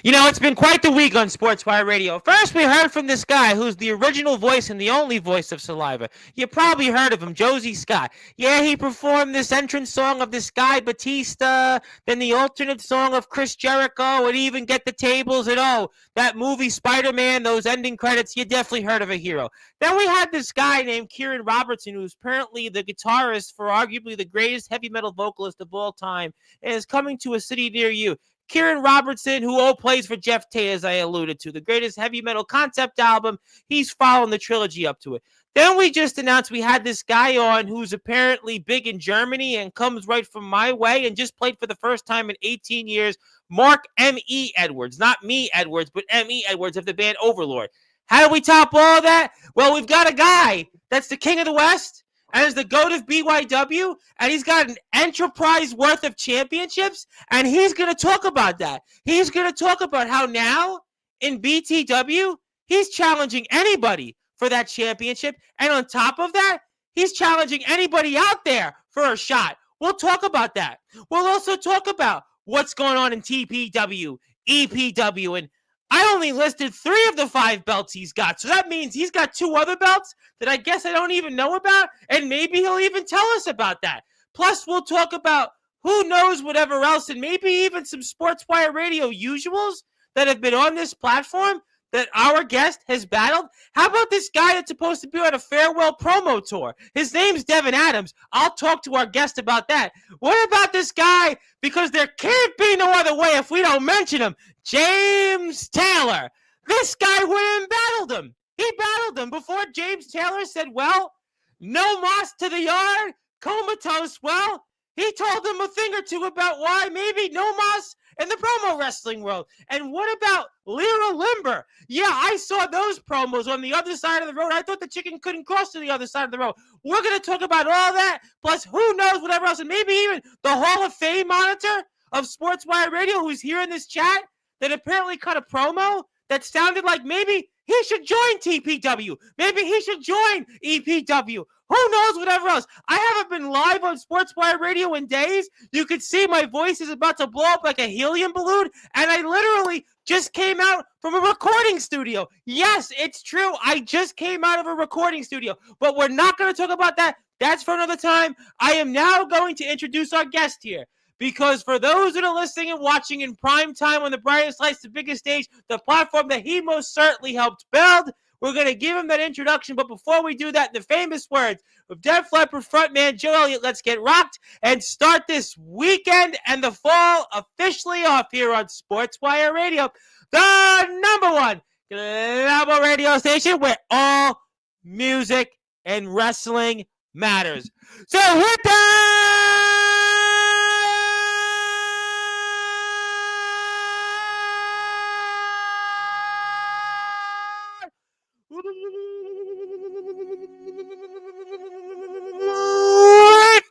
You know, it's been quite the week on Sportswire Radio. First, we heard from this guy who's the original voice and the only voice of Saliva. You probably heard of him, Josie Scott. Yeah, he performed this entrance song of this guy, Batista, then the alternate song of Chris Jericho, and even Get the Tables, and oh, that movie Spider-Man, those ending credits, you definitely heard of a hero. Then we had this guy named Kieran Robertson, who's apparently the guitarist for arguably the greatest heavy metal vocalist of all time, and is coming to a city near you. Kieran Robertson, who plays for Jeff Tate, as I alluded to, the greatest heavy metal concept album. He's following the trilogy up to it. Then we just announced we had this guy on who's apparently big in Germany and comes right from my way and just played for the first time in 18 years, Mark M.E. Edwards. Not me Edwards, but M.E. Edwards of the band Overlord. How do we top all that? Well, we've got a guy that's the king of the West and is the GOAT of BYW, and he's got an enterprise worth of championships, and he's going to talk about that. He's going to talk about how now in BTW, he's challenging anybody for that championship, and on top of that, he's challenging anybody out there for a shot. We'll talk about that. We'll also talk about what's going on in TPW, EPW, and I only listed 3 of the 5 belts he's got. So that means he's got 2 other belts that I guess I don't even know about. And maybe he'll even tell us about that. Plus, we'll talk about who knows whatever else and maybe even some Sportswire Radio usuals that have been on this platform that our guest has battled. How about this guy that's supposed to be on a farewell promo tour? His name's Devin Adams. I'll talk to our guest about that. What about this guy? Because there can't be no other way if we don't mention him. James Taylor. This guy went and battled him. He battled him before James Taylor said, well, no moss to the yard, Comatose. Well, he told him a thing or two about why maybe no moss in the promo wrestling world. And what about Lyra Limber? Yeah, I saw those promos on the other side of the road. I thought the chicken couldn't cross to the other side of the road. We're going to talk about all that, plus who knows whatever else, and maybe even the Hall of Fame monitor of Sportswire Radio who's here in this chat that apparently cut a promo that sounded like maybe he should join TPW. Maybe he should join EPW. Who knows whatever else? I haven't been live on Sportswire Radio in days. You could see my voice is about to blow up like a helium balloon, and I literally just came out from a recording studio. Yes, it's true. I just came out of a recording studio, but we're not going to talk about that. That's for another time. I am now going to introduce our guest here. Because for those that are listening and watching in prime time on the brightest lights, the biggest stage, the platform that he most certainly helped build, we're going to give him that introduction. But before we do that, in the famous words of Def Leppard frontman Joe Elliott, let's get rocked and start this weekend and the fall officially off here on Sportswire Radio, the #1 global radio station where all music and wrestling matters. So with that,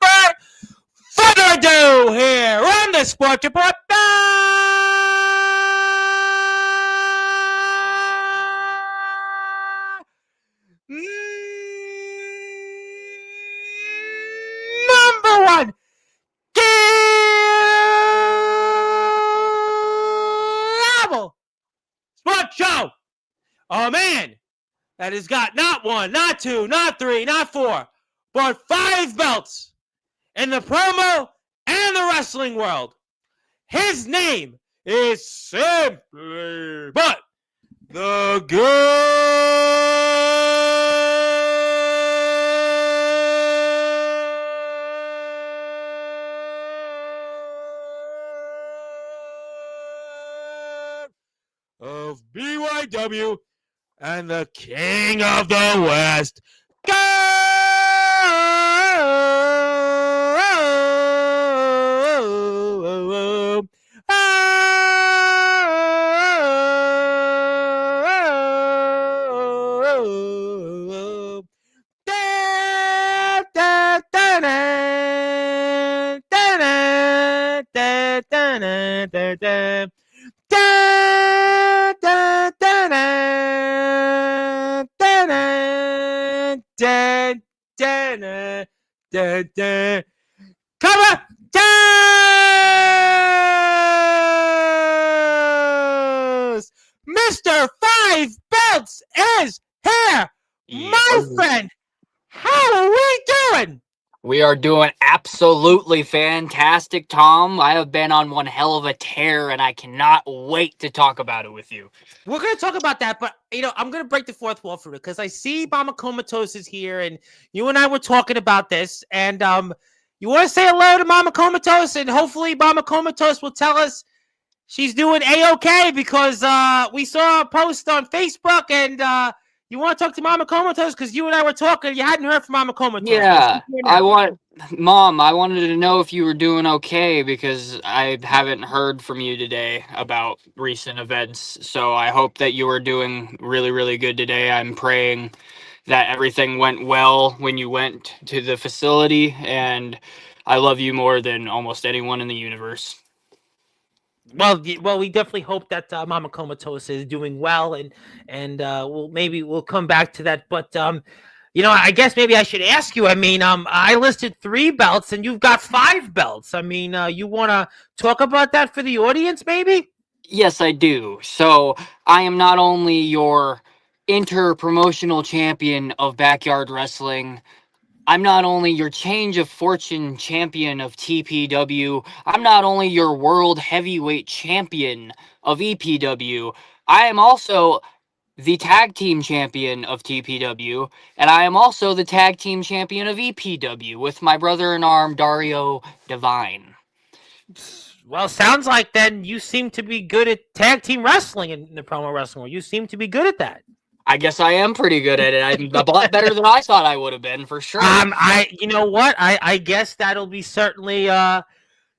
without further ado, here on the Sports Report, #1 global sports show. Oh man, that has got not 1, not 2, not 3, not 4, but 5 belts in the promo and the wrestling world. His name is simply but the good of BYW and the king of the West. Go! Comatose! Mr. Five Belts is here. Yes, My sir. friend, how are we doing? We are doing absolutely fantastic, Tom. I have been on one hell of a tear, and I cannot wait to talk about it with you. We're gonna talk about that, but I'm gonna break the fourth wall for it because I see Mama Comatose is here, and you and I were talking about this, and you want to say hello to Mama Comatose, and hopefully Mama Comatose will tell us she's doing a-okay because we saw a post on Facebook, and you want to talk to Mama Comatose because you and I were talking. You hadn't heard from Mama Comatose. Well, she's Yeah, here now. Mom, I wanted to know if you were doing okay because I haven't heard from you today about recent events. So I hope that you are doing really, really good today. I'm praying that everything went well when you went to the facility, and I love you more than almost anyone in the universe. Well, we definitely hope that Mama Comatose is doing well, and we'll come back to that. But I guess maybe I should ask you. I mean, I listed 3 belts, and you've got 5 belts. I mean, you want to talk about that for the audience, maybe? Yes, I do. So I am not only your inter-promotional champion of backyard wrestling, I'm not only your change of fortune champion of TPW, I'm not only your world heavyweight champion of EPW, I am also the tag team champion of TPW, and I am also the tag team champion of EPW with my brother in arm, Dario Divine. Well, sounds like then you seem to be good at tag team wrestling in the promo wrestling world. You seem to be good at that. I guess I am pretty good at it. I'm a lot better than I thought I would have been, for sure. You know what? I guess that'll be certainly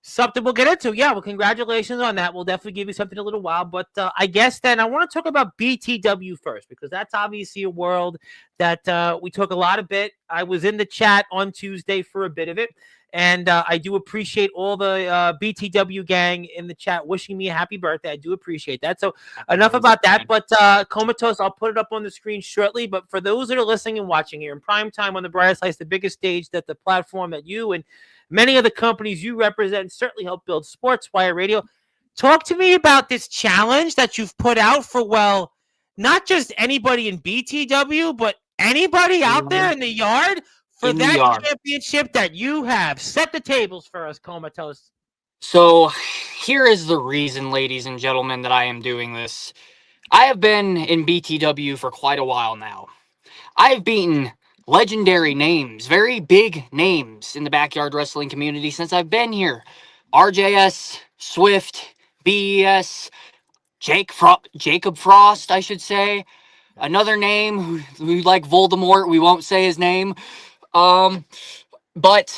something we'll get into. Yeah, well, congratulations on that. We'll definitely give you something in a little while. But I guess then I want to talk about BTW first because that's obviously a world that we talk a lot of bit. I was in the chat on Tuesday for a bit of it. And I do appreciate all the BTW gang in the chat wishing me a happy birthday. I do appreciate that. So Happy enough birthday, about that. man. But Comatose, I'll put it up on the screen shortly. But for those that are listening and watching here in prime time on the brightest lights, the biggest stage that the platform that you and many of the companies you represent certainly help build Sportswire Radio. Talk to me about this challenge that you've put out for, well, not just anybody in BTW, but anybody out there Mhm. in the yard for In the that yard. championship that you have. Set the tables for us, Comatose. So, here is the reason, ladies and gentlemen, that I am doing this. I have been in BTW for quite a while now. I've beaten legendary names, very big names in the backyard wrestling community since I've been here. RJS, Swift, BES, Jacob Frost, I should say. Another name who like Voldemort, we won't say his name. Um, but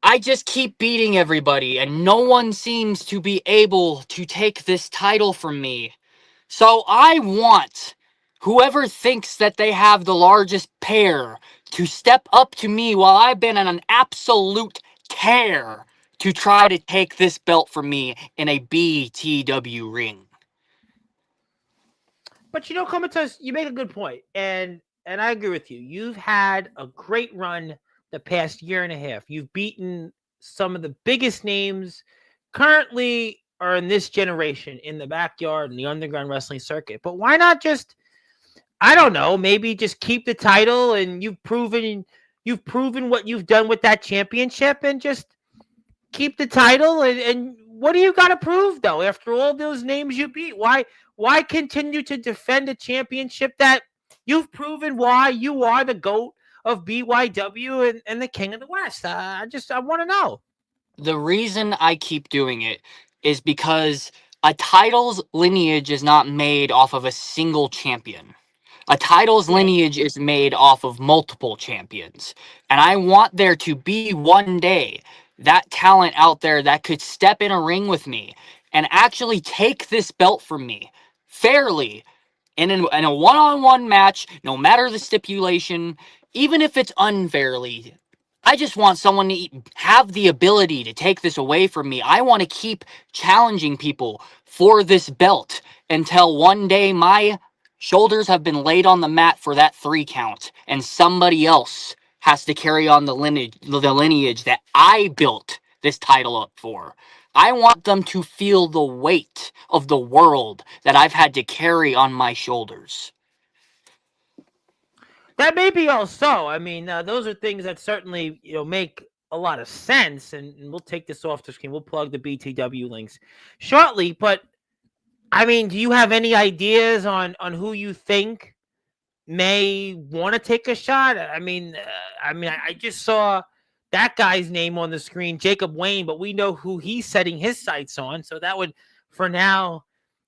I just keep beating everybody, and no one seems to be able to take this title from me. So I want whoever thinks that they have the largest pair to step up to me while I've been on an absolute tear to try to take this belt from me in a BTW ring. But Comatose, you make a good point, and I agree with you. You've had a great run the past year and a half. You've beaten some of the biggest names currently are in this generation in the backyard and the underground wrestling circuit. But why not just, I don't know, maybe just keep the title, and you've proven what you've done with that championship, and just keep the title, and what do you got to prove though after all those names you beat? Why continue to defend a championship that you've proven why you are the GOAT of BYW, and the king of the West? I want to know. The reason I keep doing it is because a title's lineage is not made off of a single champion. A title's Right. lineage is made off of multiple champions. And I want there to be one day that talent out there that could step in a ring with me and actually take this belt from me fairly in a one-on-one match, no matter the stipulation, even if it's unfairly. I just want someone to have the ability to take this away from me. I want to keep challenging people for this belt until one day my shoulders have been laid on the mat for that 3 count, and somebody else has to carry on the lineage that I built this title up for. I want them to feel the weight of the world that I've had to carry on my shoulders. That may be also. I mean, those are things that certainly make a lot of sense, and we'll take this off the screen. We'll plug the BTW links shortly. But I mean, do you have any ideas on who you think may want to take a shot? I just saw that guy's name on the screen, Jacob Wayne, but we know who he's setting his sights on, so that would, for now,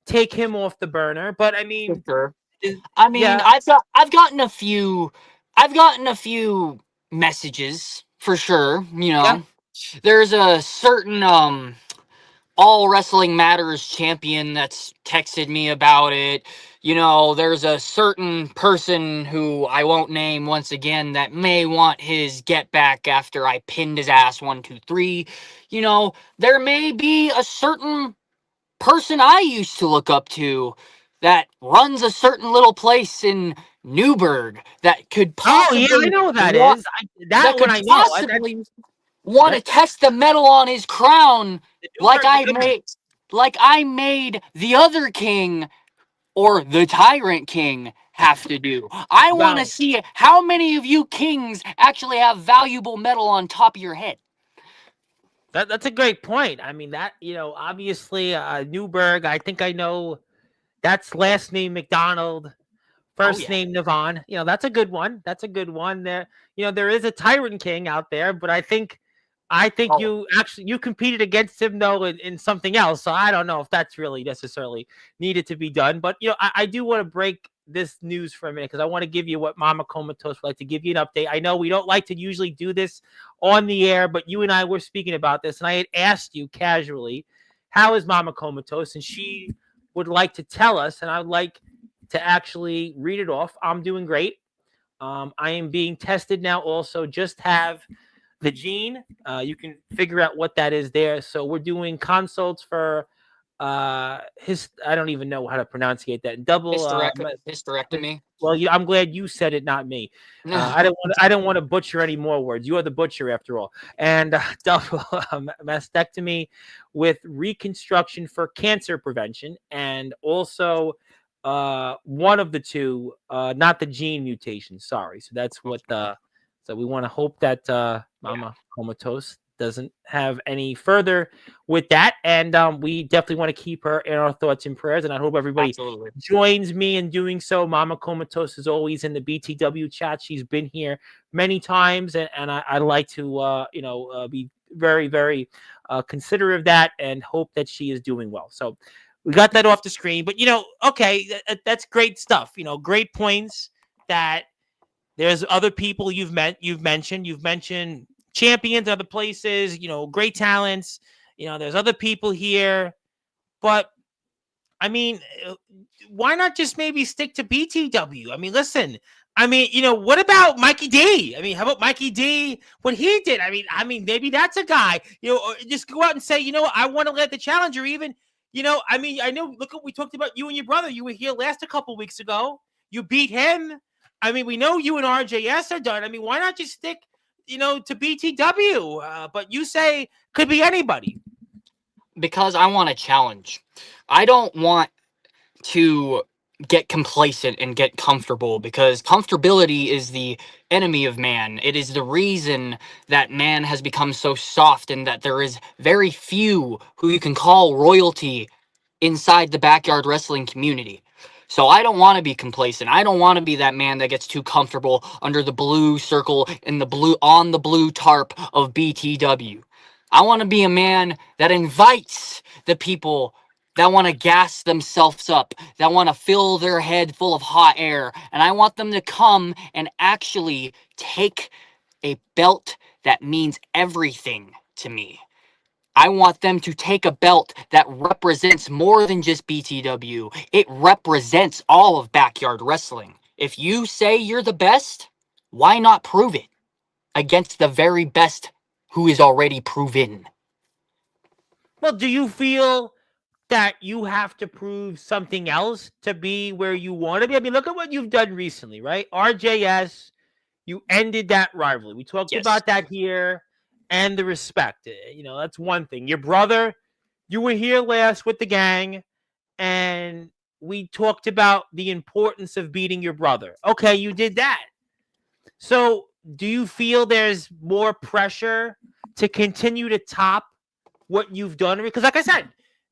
take him off the burner. But I For mean, sure. is, I mean, yeah, I've gotten a few messages for sure. yeah. There's a certain All Wrestling Matters champion that's texted me about it. There's a certain person who I won't name once again that may want his get back after I pinned his ass 1, 2, 3. There may be a certain person I used to look up to that runs a certain little place in Newburgh that could Oh yeah, I possibly know what that want is. That one I know. That's want to that's test the metal on his crown the like Newburgh I Rebel. made like I made the other king or the Tyrant King have to do. I want to Well, see how many of you kings actually have valuable metal on top of your head. that's a great point. I mean, that obviously Newberg. I think I know. That's last name McDonald. Oh First yeah. name Navon. That's a good one. That's a good one. There is a Tyrant King out there, but I think Oh, you competed against him though in something else. So I don't know if that's really necessarily needed to be done. But I do want to break this news for a minute because I want to give you what Mama Comatose would like to give you an update. I know we don't like to usually do this on the air, but you and I were speaking about this, and I had asked you casually, "How is Mama Comatose?" And she would like to tell us, and I would like to actually read it off. I'm doing great. I am being tested now. Also, just have the gene. You can figure out what that is there. So we're doing consults for his. I don't even know how to pronunciate that. Double. hysterectomy. Well, I'm glad you said it, not me. I don't want to butcher any more words. You are the butcher after all. And double mastectomy with reconstruction for cancer prevention, and also one of the two, not the gene mutation. Sorry. So that's what the. So we want to hope that Yeah, Mama Comatose doesn't have any further with that, and we definitely want to keep her in our thoughts and prayers. And I hope everybody absolutely. joins me in doing so. Mama Comatose is always in the BTW chat. She's been here many times, and I'd like to, be very, very considerate of that and hope that she is doing well. So we got that off the screen. But, okay, that's great stuff. Great points that there's other people you've mentioned champions other places, great talents. There's other people here, but I mean, why not just maybe stick to BTW? I mean, listen. I mean, what about Mikey D? I mean, how about Mikey D? What he did? I mean, maybe that's a guy. Or just go out and say, I want to let the challenger even. I mean, I know. Look, what we talked about you and your brother. You were here last a couple weeks ago. You beat him. I mean, we know you and RJS are done. I mean, why not just stick, to BTW? But you say could be anybody. Because I want a challenge. I don't want to get complacent and get comfortable because comfortability is the enemy of man. It is the reason that man has become so soft and that there is very few who you can call royalty inside the backyard wrestling community. So I don't want to be complacent. I don't want to be that man that gets too comfortable under the blue circle in the blue on the blue tarp of BTW. I want to be a man that invites the people that want to gas themselves up, that want to fill their head full of hot air, and I want them to come and actually take a belt that means everything to me. I want them to take a belt that represents more than just BTW. It represents all of backyard wrestling. If you say you're the best, why not prove it against the very best who is already proven? Well, do you feel that you have to prove something else to be where you want to be? I mean, look at what you've done recently, right? RJS, you ended that rivalry. We talked Yes. about that here and the respect. That's one thing. Your brother, You were here last with the gang, and we talked about the importance of beating your brother. Okay, you did that. So, do you feel there's more pressure to continue to top what you've done? Because, like I said,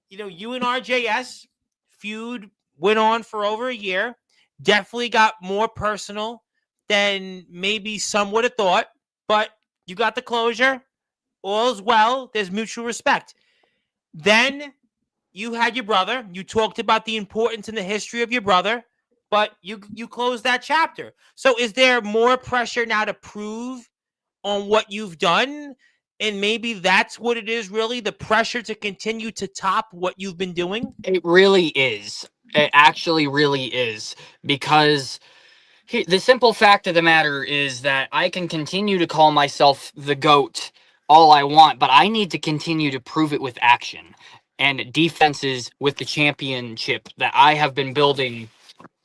you and RJS feud went on for over a year. Definitely got more personal than maybe some would have thought, but you got the closure. All's well. There's mutual respect. Then you had your brother. You talked about the importance and the history of your brother, but you closed that chapter. So is there more pressure now to prove on what you've done? And maybe that's what it is, really, the pressure to continue to top what you've been doing? It really is. It actually really is. Because the simple fact of the matter is that I can continue to call myself the GOAT all I want, but I need to continue to prove it with action and defenses with the championship that I have been building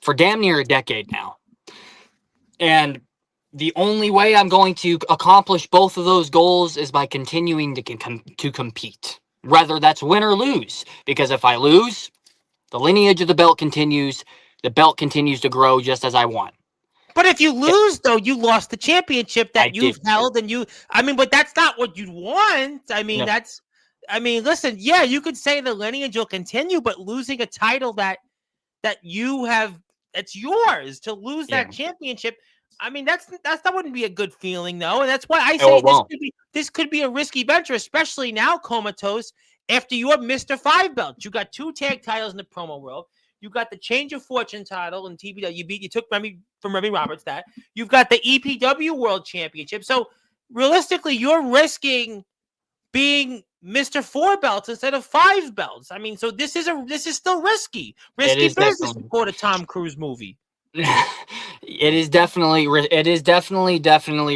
for damn near a decade now. And the only way I'm going to accomplish both of those goals is by continuing to compete, whether that's win or lose. Because if I lose, the lineage of the belt continues. The belt continues to grow just as I want. But if you lose, though, you lost the championship I that you've did. held, and but that's not what you'd want. No, Listen, yeah, you could say the lineage will continue, but losing a title that you have, it's yours, to lose yeah. that championship. That wouldn't be a good feeling, though, and that's why I Oh, say it won't. this could be a risky venture, especially now, Comatose. After your Mr. Five belt, you got 2 tag titles in the promo world. You got the Change of Fortune title in TBW. You took Remy from Remy Roberts. That you've got the EPW World Championship. So realistically, you're risking being Mr. 4 belts instead of 5 belts. So this is still risky. It Risky is business definitely. for the Tom Cruise movie. It is definitely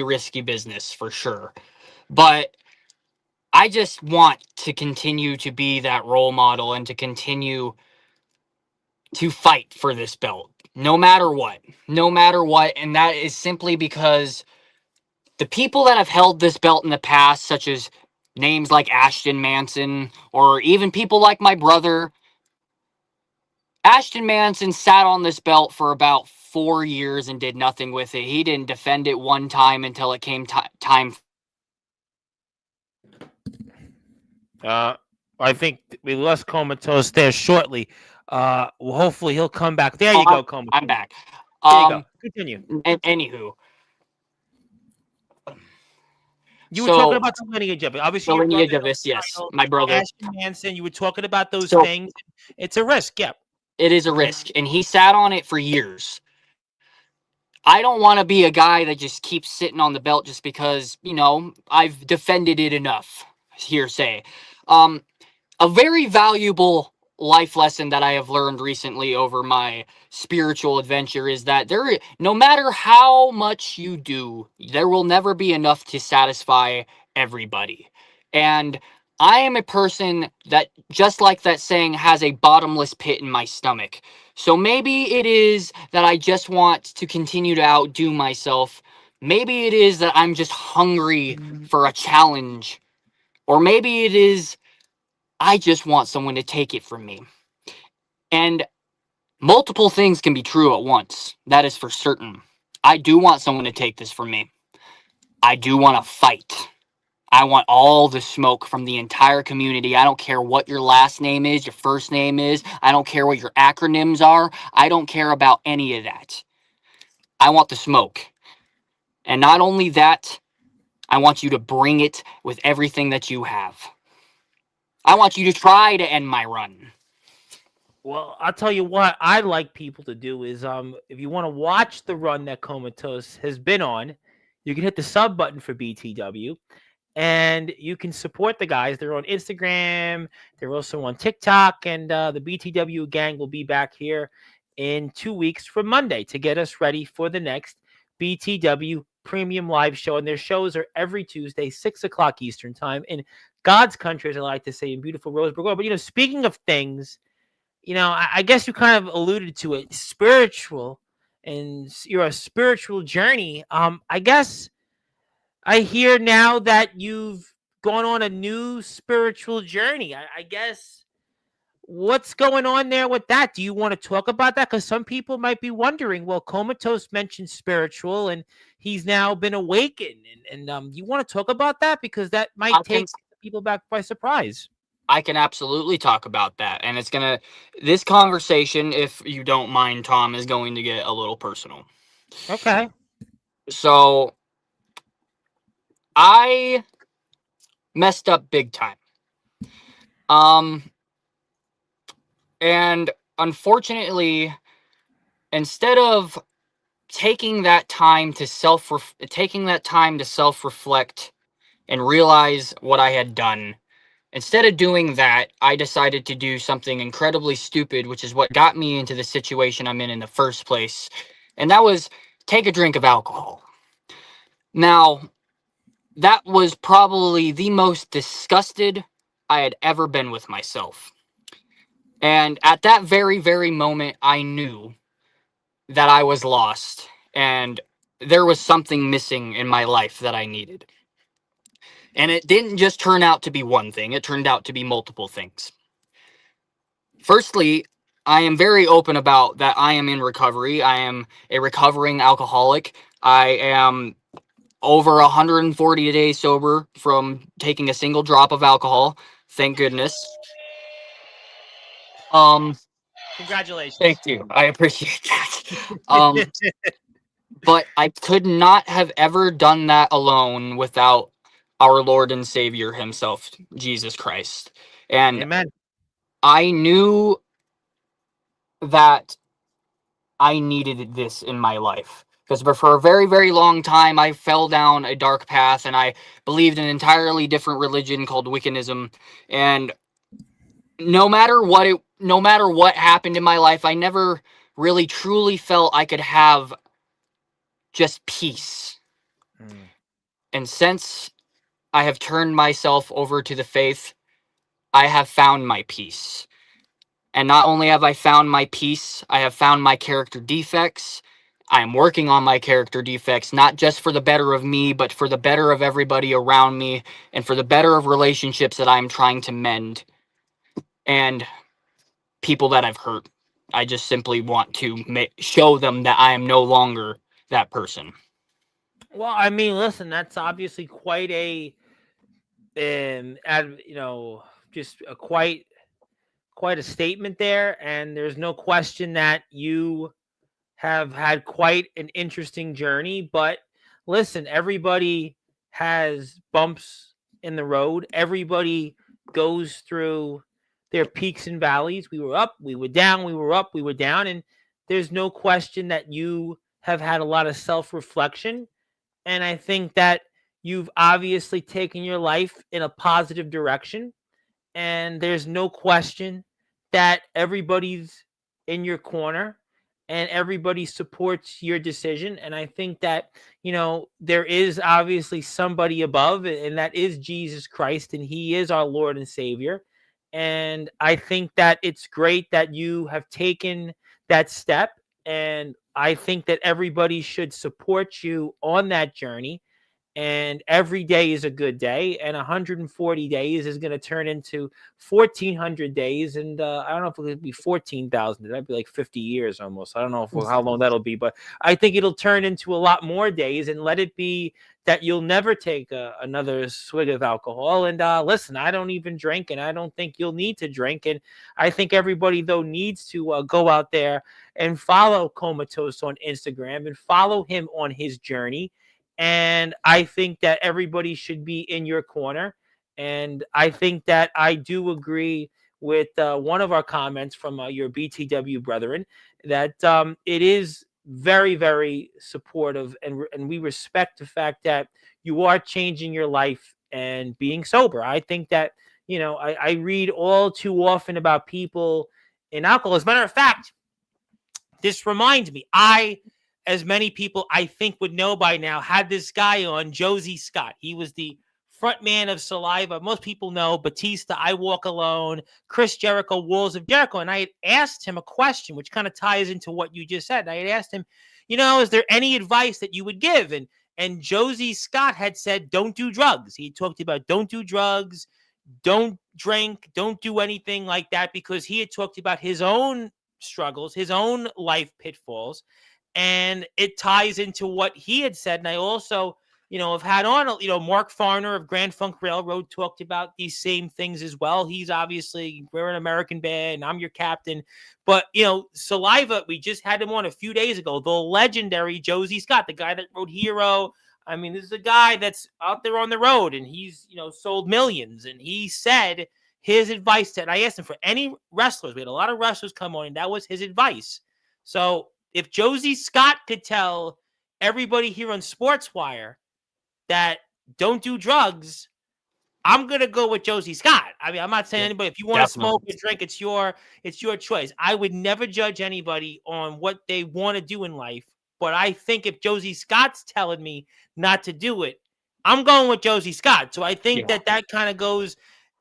risky business for sure. But I just want to continue to be that role model and to continue to fight for this belt, no matter what. No matter what. And that is simply because the people that have held this belt in the past, such as names like Ashton Manson, or even people like my brother, Ashton Manson sat on this belt for about 4 years and did nothing with it. He didn't defend it one time until it came time. I think we lost Comatose there shortly. Well, hopefully he'll come back. There you go, Comatose. I'm back. There you go. Continue. Anywho, You were talking so about the lineage of it. Obviously, the your brother lineage of held this, the yes, title. my brother. Ashton Manson. You were talking about those So things. It's a risk. Yep. it is a risk, and he sat on it for years. I don't want to be a guy that just keeps sitting on the belt just because, I've defended it enough. Hearsay. Um, a very valuable life lesson that I have learned recently over my spiritual adventure is that no matter how much you do, there will never be enough to satisfy everybody. And I am a person that, just like that saying, has a bottomless pit in my stomach. So maybe it is that I just want to continue to outdo myself. Maybe it is that I'm just hungry for a challenge. Or maybe it is I just want someone to take it from me. And multiple things can be true at once. That is for certain. I do want someone to take this from me. I do want to fight. I want all the smoke from the entire community. I don't care what your last name is, your first name is. I don't care what your acronyms are. I don't care about any of that. I want the smoke. And not only that, I want you to bring it with everything that you have. I want you to try to end my run. Well, I'll tell you what I'd like people to do is if you want to watch the run that Comatose has been on, you can hit the sub button for BTW and you can support the guys. They're on Instagram, they're also on TikTok, and the BTW gang will be back here in 2 weeks from Monday to get us ready for the next BTW premium live show. And their shows are every Tuesday, 6 o'clock Eastern time in God's country, as I like to say, in beautiful Roseburg. But speaking of things, I guess you kind of alluded to it, spiritual, and you're a spiritual journey. I guess I hear now that you've gone on a new spiritual journey. I guess what's going on there with that? Do you want to talk about that? Because some people might be wondering. Well, Comatose mentioned spiritual, and he's now been awakened, and you want to talk about that because that I might can take people back by surprise. I can absolutely talk about that. And this conversation, if you don't mind, Tom, is going to get a little personal. Okay. So I messed up big time. Um, and unfortunately, instead of taking that time to self reflect and realize what I had done, instead of doing that, I decided to do something incredibly stupid, which is what got me into the situation I'm in the first place. And that was take a drink of alcohol. Now, that was probably the most disgusted I had ever been with myself. And at that very, very moment, I knew that I was lost and there was something missing in my life that I needed. And it didn't just turn out to be one thing, it turned out to be multiple things. Firstly, I am very open about that I am in recovery. I am a recovering alcoholic. I am over 140 days sober from taking a single drop of alcohol. Thank goodness. Um, Thank Congratulations. you. I appreciate that. But I could not have ever done that alone without our Lord and Savior himself, Jesus Christ. And Amen. I knew that I needed this in my life. Because for a very, very long time, I fell down a dark path and I believed in an entirely different religion called Wiccanism. And no matter what happened in my life, I never really truly felt I could have just peace. Mm. And since I have turned myself over to the faith, I have found my peace. And not only have I found my peace, I have found my character defects. I am working on my character defects, not just for the better of me, but for the better of everybody around me and for the better of relationships that I'm trying to mend and people that I've hurt. I just simply want to show them that I am no longer that person. Well, I mean, listen, that's obviously quite just a quite a statement there, and there's no question that you have had quite an interesting journey. But listen, everybody has bumps in the road. Everybody goes through their peaks and valleys. We were up, we were down, we were up, we were down. And there's no question that you have had a lot of self reflection. And I think that you've obviously taken your life in a positive direction. And there's no question that everybody's in your corner and everybody supports your decision. And I think that, there is obviously somebody above, and that is Jesus Christ, and he is our Lord and Savior. And I think that it's great that you have taken that step. And I think that everybody should support you on that journey, and every day is a good day, and 140 days is going to turn into 1,400 days, and I don't know if it'll be 14,000. That'd be like 50 years almost. I don't know how long that'll be, but I think it'll turn into a lot more days, and let it be that you'll never take another swig of alcohol. And listen, I don't even drink, and I don't think you'll need to drink. And I think everybody, though, needs to go out there and follow Comatose on Instagram and follow him on his journey. And I think that everybody should be in your corner. And I think that I do agree with one of our comments from your BTW brethren, that it is very, very supportive. And we respect the fact that you are changing your life and being sober. I think that, I read all too often about people in alcohol. As a matter of fact, this reminds me, as many people I think would know by now, had this guy on, Josie Scott. He was the front man of Saliva. Most people know Batista, I Walk Alone, Chris Jericho, Walls of Jericho. And I had asked him a question, which kind of ties into what you just said. I had asked him, is there any advice that you would give? And And Josie Scott had said, don't do drugs. He talked about don't do drugs, don't drink, don't do anything like that, because he had talked about his own struggles, his own life pitfalls, and it ties into what he had said. And I also, have had on, Mark Farner of Grand Funk Railroad talked about these same things as well. He's obviously, we're an American band, and I'm your captain. But, Saliva, we just had him on a few days ago, the legendary Josie Scott, the guy that wrote Hero. I mean, this is a guy that's out there on the road, and he's, sold millions. And he said his advice to, and I asked him for any wrestlers. We had a lot of wrestlers come on, and that was his advice. So if Josie Scott could tell everybody here on Sportswire that don't do drugs, I'm gonna go with Josie Scott. I mean, I'm not saying anybody, if you want to smoke or drink, it's your choice. I would never judge anybody on what they want to do in life. But I think if Josie Scott's telling me not to do it, I'm going with Josie Scott. So I think that kind of goes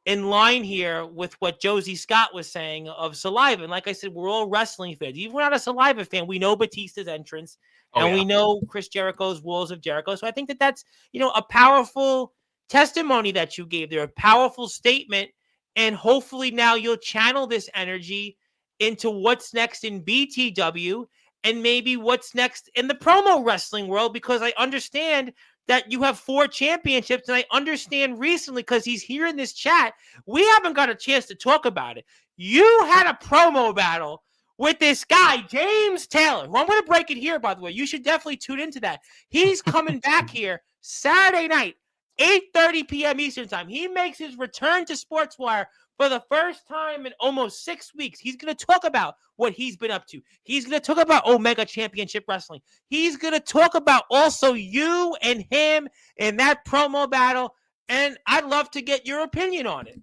in line here with what Josie Scott was saying of Saliva. And like I said, we're all wrestling fans. Even if we're not a Saliva fan, we know Batista's entrance, and we know Chris Jericho's Walls of Jericho. So I think that that's, a powerful testimony that you gave there, a powerful statement. And hopefully now you'll channel this energy into what's next in BTW and maybe what's next in the promo wrestling world, because I understand that you have 4 championships, and I understand recently, because he's here in this chat, we haven't got a chance to talk about it. You had a promo battle with this guy, James Taylor, who I'm going to break it here, by the way. You should definitely tune into that. He's coming back here Saturday night, 8:30 p.m. Eastern Time. He makes his return to Sportswire for the first time in almost 6 weeks. He's going to talk about what he's been up to. He's going to talk about Omega Championship Wrestling. He's going to talk about also you and him in that promo battle. And I'd love to get your opinion on it.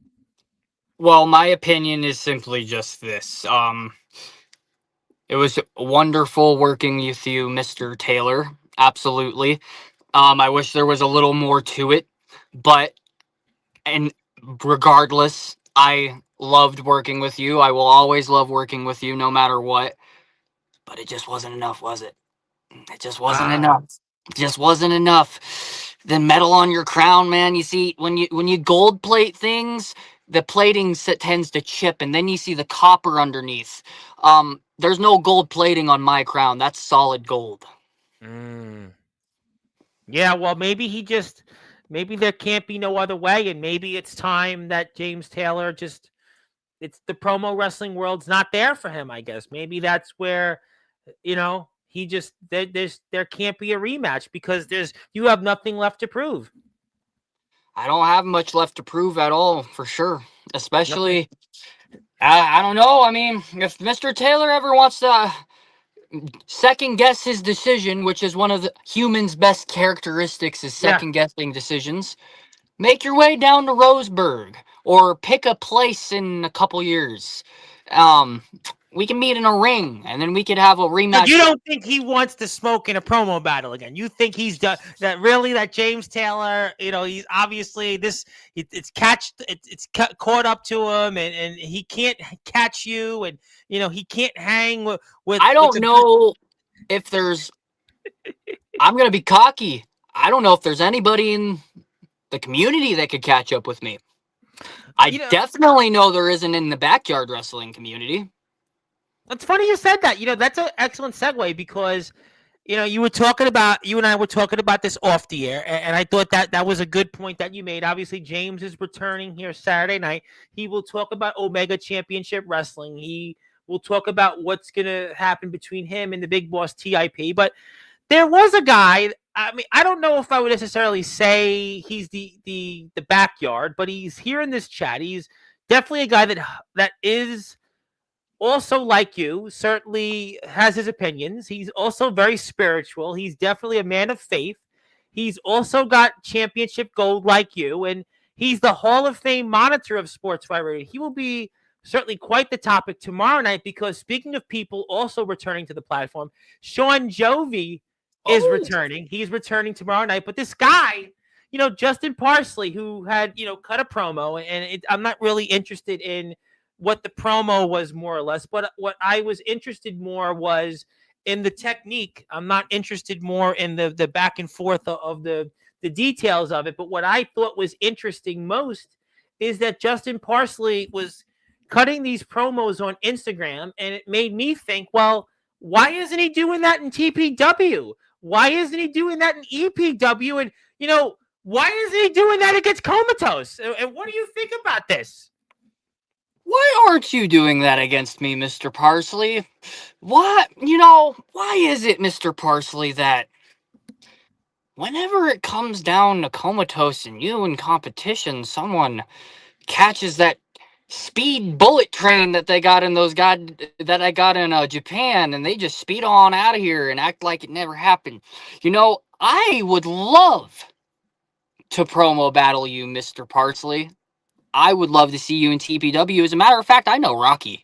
Well, my opinion is simply just this. It was wonderful working with you, Mr. Taylor. Absolutely. I wish there was a little more to it, but and regardless, I loved working with you. I will always love working with you no matter what. But it just wasn't enough, was it? It just wasn't enough. It just wasn't enough. The metal on your crown, man. You see, when you gold plate things, the plating tends to chip, and then you see the copper underneath. There's no gold plating on my crown. That's solid gold. Yeah, well, maybe there can't be no other way, and maybe it's time that James Taylor it's the promo wrestling world's not there for him, I guess. Maybe that's where, he just, there can't be a rematch, because you have nothing left to prove. I don't have much left to prove at all, for sure. Especially, I don't know. I mean, if Mr. Taylor ever wants to second guess his decision, which is one of the human's best characteristics, is second guessing decisions, make your way down to Roseburg or pick a place in a couple years. We can meet in a ring, and then we could have a rematch. So you don't think he wants to smoke in a promo battle again? You think he's done that? Really, that James Taylor, he's obviously it's caught up to him, and he can't catch you, and he can't hang with. I don't know if there's. I'm gonna be cocky. I don't know if there's anybody in the community that could catch up with me. I definitely know there isn't in the backyard wrestling community. It's funny you said that. That's an excellent segue, because you and I were talking about this off the air, and I thought that was a good point that you made. Obviously, James is returning here Saturday night. He will talk about Omega Championship Wrestling. He will talk about what's going to happen between him and the big boss TIP. But there was a guy. I mean, I don't know if I would necessarily say he's the backyard, but he's here in this chat. He's definitely a guy that is also, like you, certainly has his opinions. He's also very spiritual. He's definitely a man of faith. He's also got championship gold like you, and he's the Hall of Fame monitor of Sportswire Radio. He will be certainly quite the topic tomorrow night, because speaking of people also returning to the platform, Sean Jovi is returning. He's returning tomorrow night. But this guy, Justin Parsley, who had, cut a promo, and I'm not really interested in what the promo was more or less, but what I was interested more was in the technique. I'm not interested more in the back and forth of the details of it. But what I thought was interesting most is that Justin Parsley was cutting these promos on Instagram, and it made me think, well, why isn't he doing that in TPW? Why isn't he doing that in EPW? And why isn't he doing that against Comatose? And what do you think about this? Why aren't you doing that against me, Mr. Parsley? Why is it, Mr. Parsley, that whenever it comes down to Comatose and you in competition, someone catches that speed bullet train that they got in that I got in Japan, and they just speed on out of here and act like it never happened? I would love to promo battle you, Mr. Parsley. I would love to see you in TPW. As a matter of fact, I know Rocky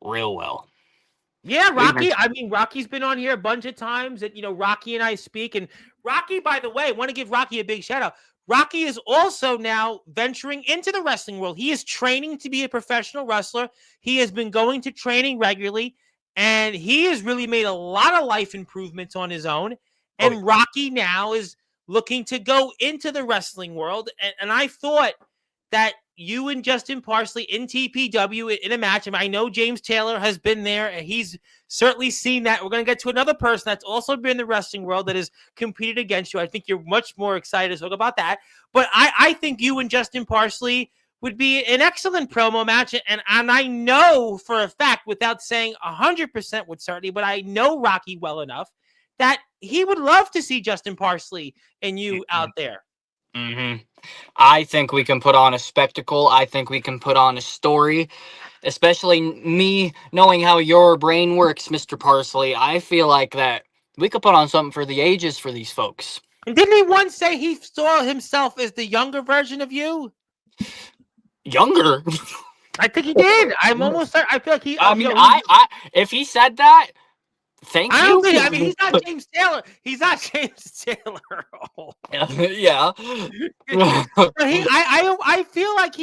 real well. Yeah, We've been Rocky. I mean, Rocky's been on here a bunch of times. That Rocky and I speak. And Rocky, by the way, I want to give Rocky a big shout out. Rocky is also now venturing into the wrestling world. He is training to be a professional wrestler. He has been going to training regularly, and he has really made a lot of life improvements on his own. And Rocky now is looking to go into the wrestling world. And I thought that you and Justin Parsley in TPW in a match. And I know James Taylor has been there, and he's certainly seen that. We're going to get to another person that's also been in the wrestling world that has competed against you. I think you're much more excited to talk about that. But I think you and Justin Parsley would be an excellent promo match. And I know for a fact, without saying 100% with certainty, but I know Rocky well enough that he would love to see Justin Parsley and you out there. Mm-hmm. I think we can put on a spectacle. I think we can put on a story, especially me knowing how your brain works, Mr. Parsley. I feel like that we could put on something for the ages for these folks. And didn't he once say he saw himself as the younger version of you? Younger? I think he did. I'm almost certain. I feel like he. I mean, if he said that, thank I don't you. think. I mean, he's not James Taylor. He's not James Taylor. Yeah. But I feel like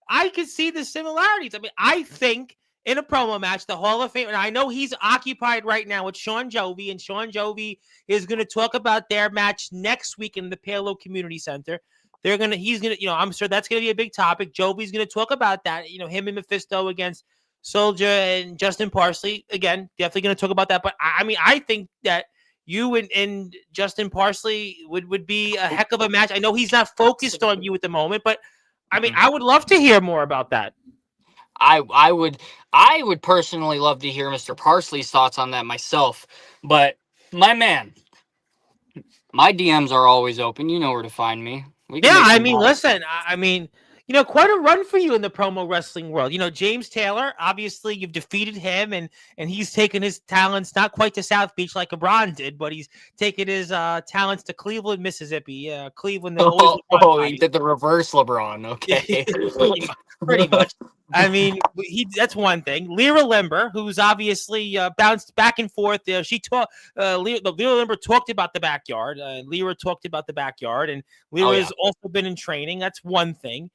I could see the similarities. I mean, I think in a promo match, the Hall of Fame, and I know he's occupied right now with Sean Jovi, and Sean Jovi is going to talk about their match next week in the Palo Community Center. He's gonna, I'm sure that's gonna be a big topic. Jovi's gonna talk about that. Him and Mephisto against Soldier and Justin Parsley. Again, definitely gonna talk about that. But I mean, I think that you and Justin Parsley would be a heck of a match. I know he's not focused on you at the moment, but I mean, I would love to hear more about that. I would personally love to hear Mr. Parsley's thoughts on that myself. But my man, my DMs are always open. You know where to find me. Yeah, I mean, listen, I mean, quite a run for you in the promo wrestling world. James Taylor, obviously you've defeated him, and he's taken his talents not quite to South Beach like LeBron did, but he's taken his talents to Cleveland, Mississippi. Yeah, Cleveland. He did the reverse LeBron. Okay. pretty much. I mean, that's one thing. Lyra Limber, who's obviously bounced back and forth. She talked. Lyra Limber talked about the backyard. Lyra talked about the backyard, and Lyra's also been in training. That's one thing.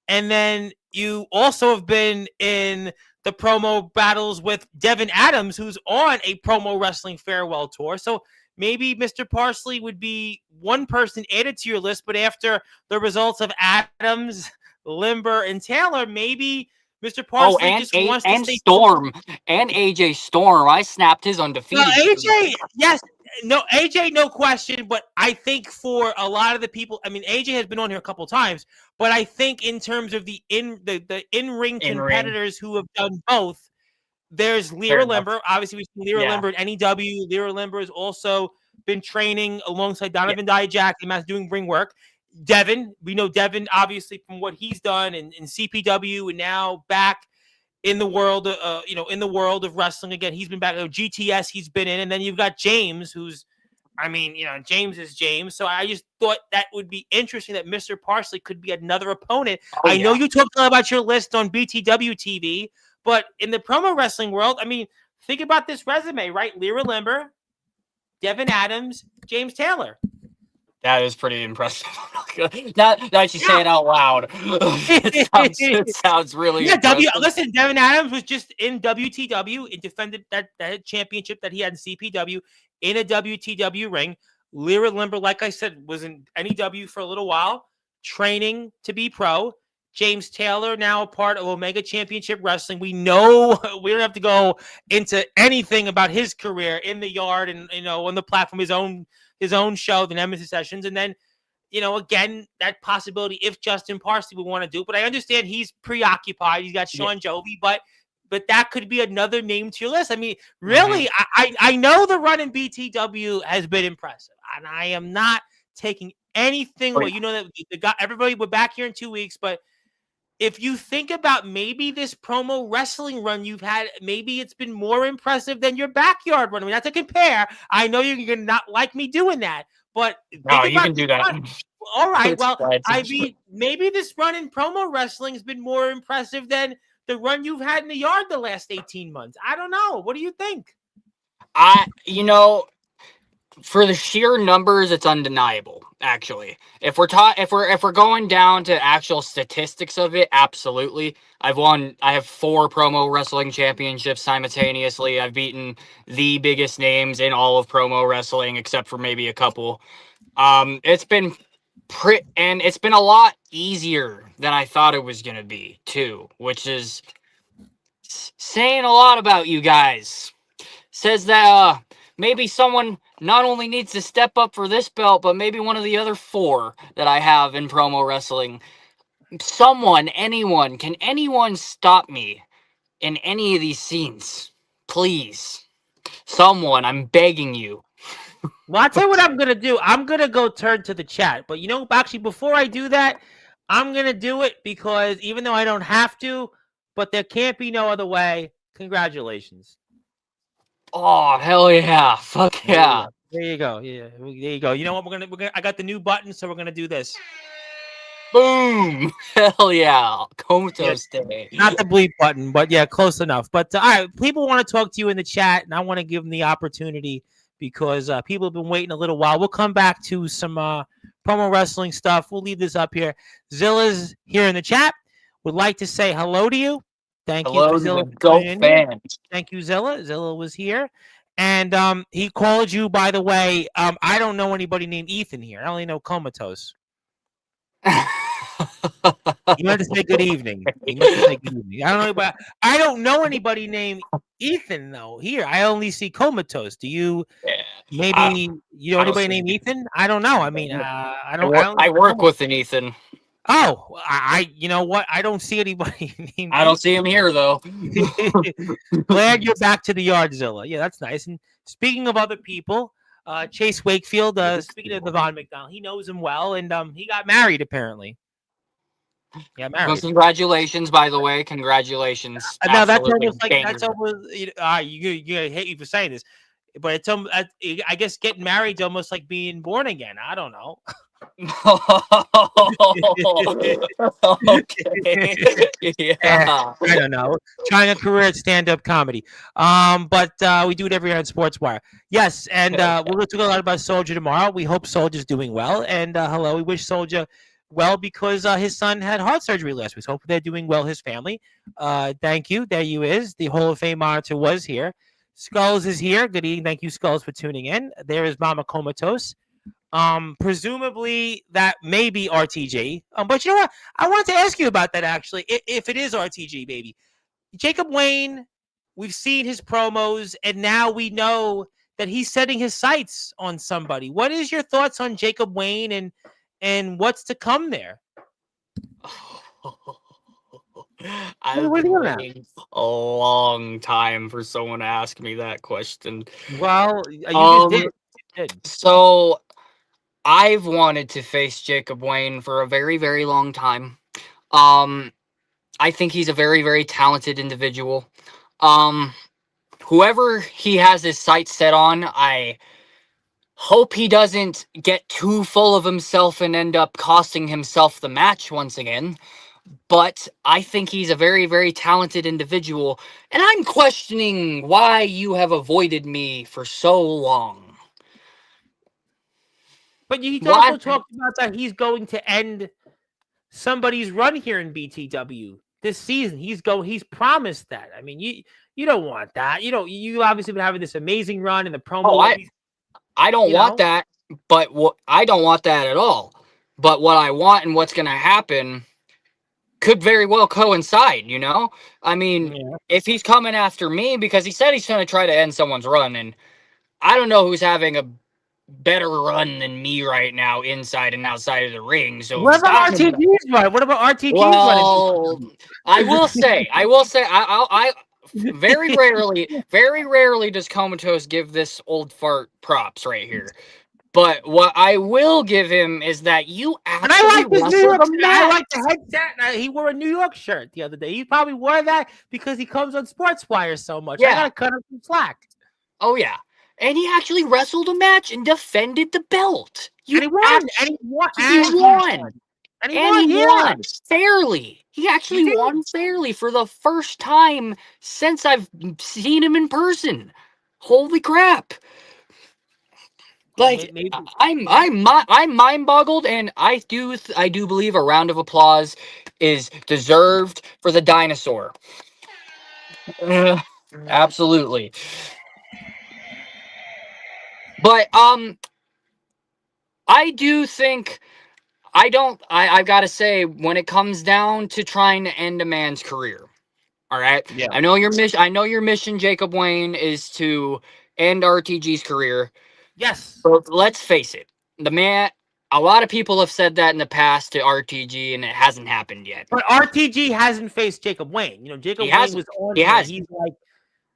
And then you also have been in the promo battles with Devin Adams, who's on a promo wrestling farewell tour. So maybe Mr. Parsley would be one person added to your list, but after the results of Adams, Limber, and Taylor, maybe Mr. Parsley just wants to stay Storm and AJ Storm. I snapped his undefeated. Well, AJ, yes. No, AJ, no question. But I think for a lot of the people, I mean, AJ has been on here a couple times, but I think in terms of the in-ring competitors who have done both, there's Lyra Limber. Obviously, we've seen Lyra Limber at NEW. Lyra Limber has also been training alongside Donovan Dijak and doing ring work. Devin, we know Devin, obviously, from what he's done in CPW and now back in the world, in the world of wrestling again. He's been back. GTS, he's been in, and then you've got James, who's, I mean, James is James. So I just thought that would be interesting that Mr. Parsley could be another opponent. I know you talked about your list on BTW TV, but in the promo wrestling world, I mean, think about this resume, right? Lyra Limber, Devin Adams, James Taylor. That is pretty impressive. Not that you say it out loud. It sounds really Yeah, impressive. listen, Devin Adams was just in WTW and defended that championship that he had in CPW in a WTW ring. Lyra Limber, like I said, was in NEW for a little while, training to be pro. James Taylor, now a part of Omega Championship Wrestling. We know we don't have to go into anything about his career in the yard and on the platform, his own show, the Nemesis Sessions, and then again, that possibility if Justin Parsley would want to do it. But I understand he's preoccupied. He's got Yeah. Sean Jovi, but that could be another name to your list. I mean, Mhm. really, I know the run in BTW has been impressive, and I am not taking anything Oh, away. yeah. That everybody, we're back here in 2 weeks, but if you think about maybe this promo wrestling run you've had, maybe it's been more impressive than your backyard run. I mean, not to compare. I know you're going to not like me doing that, but No, think you about can this do that. run. All right. It's Well, fine. I mean, maybe this run in promo wrestling has been more impressive than the run you've had in the yard the last 18 months. I don't know. What do you think? You know, for the sheer numbers, it's undeniable. Actually, if we're going down to actual statistics of it, absolutely. I have 4 promo wrestling championships simultaneously. I've beaten the biggest names in all of promo wrestling, except for maybe a couple. It's been and it's been a lot easier than I thought it was gonna be too, which is saying a lot about you guys. Says that maybe someone not only needs to step up for this belt, but maybe one of the other 4 that I have in promo wrestling. Someone, anyone, can anyone stop me in any of these scenes? Please. Someone, I'm begging you. Well, I'll tell you what I'm going to do. I'm going to go turn to the chat. But, actually, before I do that, I'm going to do it because even though I don't have to, but there can't be no other way. Congratulations. Oh, hell yeah. Fuck There you yeah. go. There you go. Yeah, there you go. You know what? We're gonna. I got the new button, so we're gonna do this. Boom. Hell yeah. Yeah, Comatose Day. not the bleep button, but yeah, close enough. But all right, people want to talk to you in the chat, and I want to give them the opportunity because people have been waiting a little while. We'll come back to some promo wrestling stuff. We'll leave this up here. Zilla's here in the chat. Would like to say hello to you. Thank you for Hello to Zilla the for GOAT tuning in here. fans. Thank you, Zilla. Zilla was here. And he called you, by the way. I don't know anybody named Ethan here. I only know Comatose. You meant to say good evening. You meant to say good evening. I don't know anybody named Ethan though. Here, I only see Comatose. Do you Yeah. I, maybe you know I don't anybody see named Ethan? I don't know. I mean, I don't I see work Comatose. with an Ethan. Oh, you know what? I don't see anybody named I don't see him here though. Ethan. Glad you're back to the Yardzilla. Yeah, that's nice. And speaking of other people, Chase Wakefield. Speaking of the Von McDonald, he knows him well, and he got married apparently. Yeah, Well, married. congratulations, by the way. Congratulations. Now that's Absolutely almost like banger. you hate me for saying this, but I guess getting married is almost like being born again. I don't know. Okay. Yeah. I don't know. Trying a career at stand-up comedy. But we do it every year on Sportswire. Yes, and we're going to talk a lot about Soldier tomorrow. We hope Soldier's doing well. And hello, we wish Soldier well because his son had heart surgery last week. So hope they're doing well, his family. Thank you. There you is. The Hall of Fame monitor was here. Skulls is here. Good evening. Thank you, Skulls, for tuning in. There is Mama Comatose. Presumably that may be RTG. But you know what? I wanted to ask you about that actually. If it is RTG, baby, Jacob Wayne, we've seen his promos, and now we know that he's setting his sights on somebody. What is your thoughts on Jacob Wayne and what's to come there? I've What are you been doing now? waiting a long time for someone to ask me that question. Well, you just did. Um, You did. so I've wanted to face Jacob Wayne for a very, very long time. Um, I think he's a very, very talented individual. Um, Whoever he has his sights set on, I hope he doesn't get too full of himself and end up costing himself the match once again. But I think he's a very, very talented individual, and I'm questioning why you have avoided me for so long. But he's also What? talked about that he's going to end somebody's run here in BTW this season. He's promised that. I mean, you don't want that. You obviously been having this amazing run in the Oh, promo. I don't You want know, that, but I don't want that at all. But what I want and what's going to happen could very well coincide, you know? I mean, yeah. if he's coming after me because he said he's going to try to end someone's run, and I don't know who's having a better run than me right now inside and outside of the ring. So if What he's about talking about, RTG's run? What about RTG's run in well, I very rarely does Comatose give this old fart props right here. But what I will give him is that you And I actually like his New wrestled York. a I like match. the headset. He wore a New York shirt the other day. He probably wore that because he comes on Sportswire so much. I Yeah. gotta cut him some slack. Oh yeah. And he actually wrestled a match and defended the belt. And You he won. And he actually won. won. And he And won. he Yeah, won fairly. He he actually did. won fairly for the first time since I've seen him in person. Holy crap. Well, Like maybe. I'm mind boggled, and I do believe a round of applause is deserved for the dinosaur. Uh, Absolutely. But I do think I've got to say, when it comes down to trying to end a man's career, all right. Yeah. I know your mission, Jacob Wayne, is to end RTG's career. Yes. But let's face it, the man. A lot of people have said that in the past to RTG, and it hasn't happened yet. But RTG hasn't faced Jacob Wayne. He Jacob Wayne hasn't. was on He here. has. He's like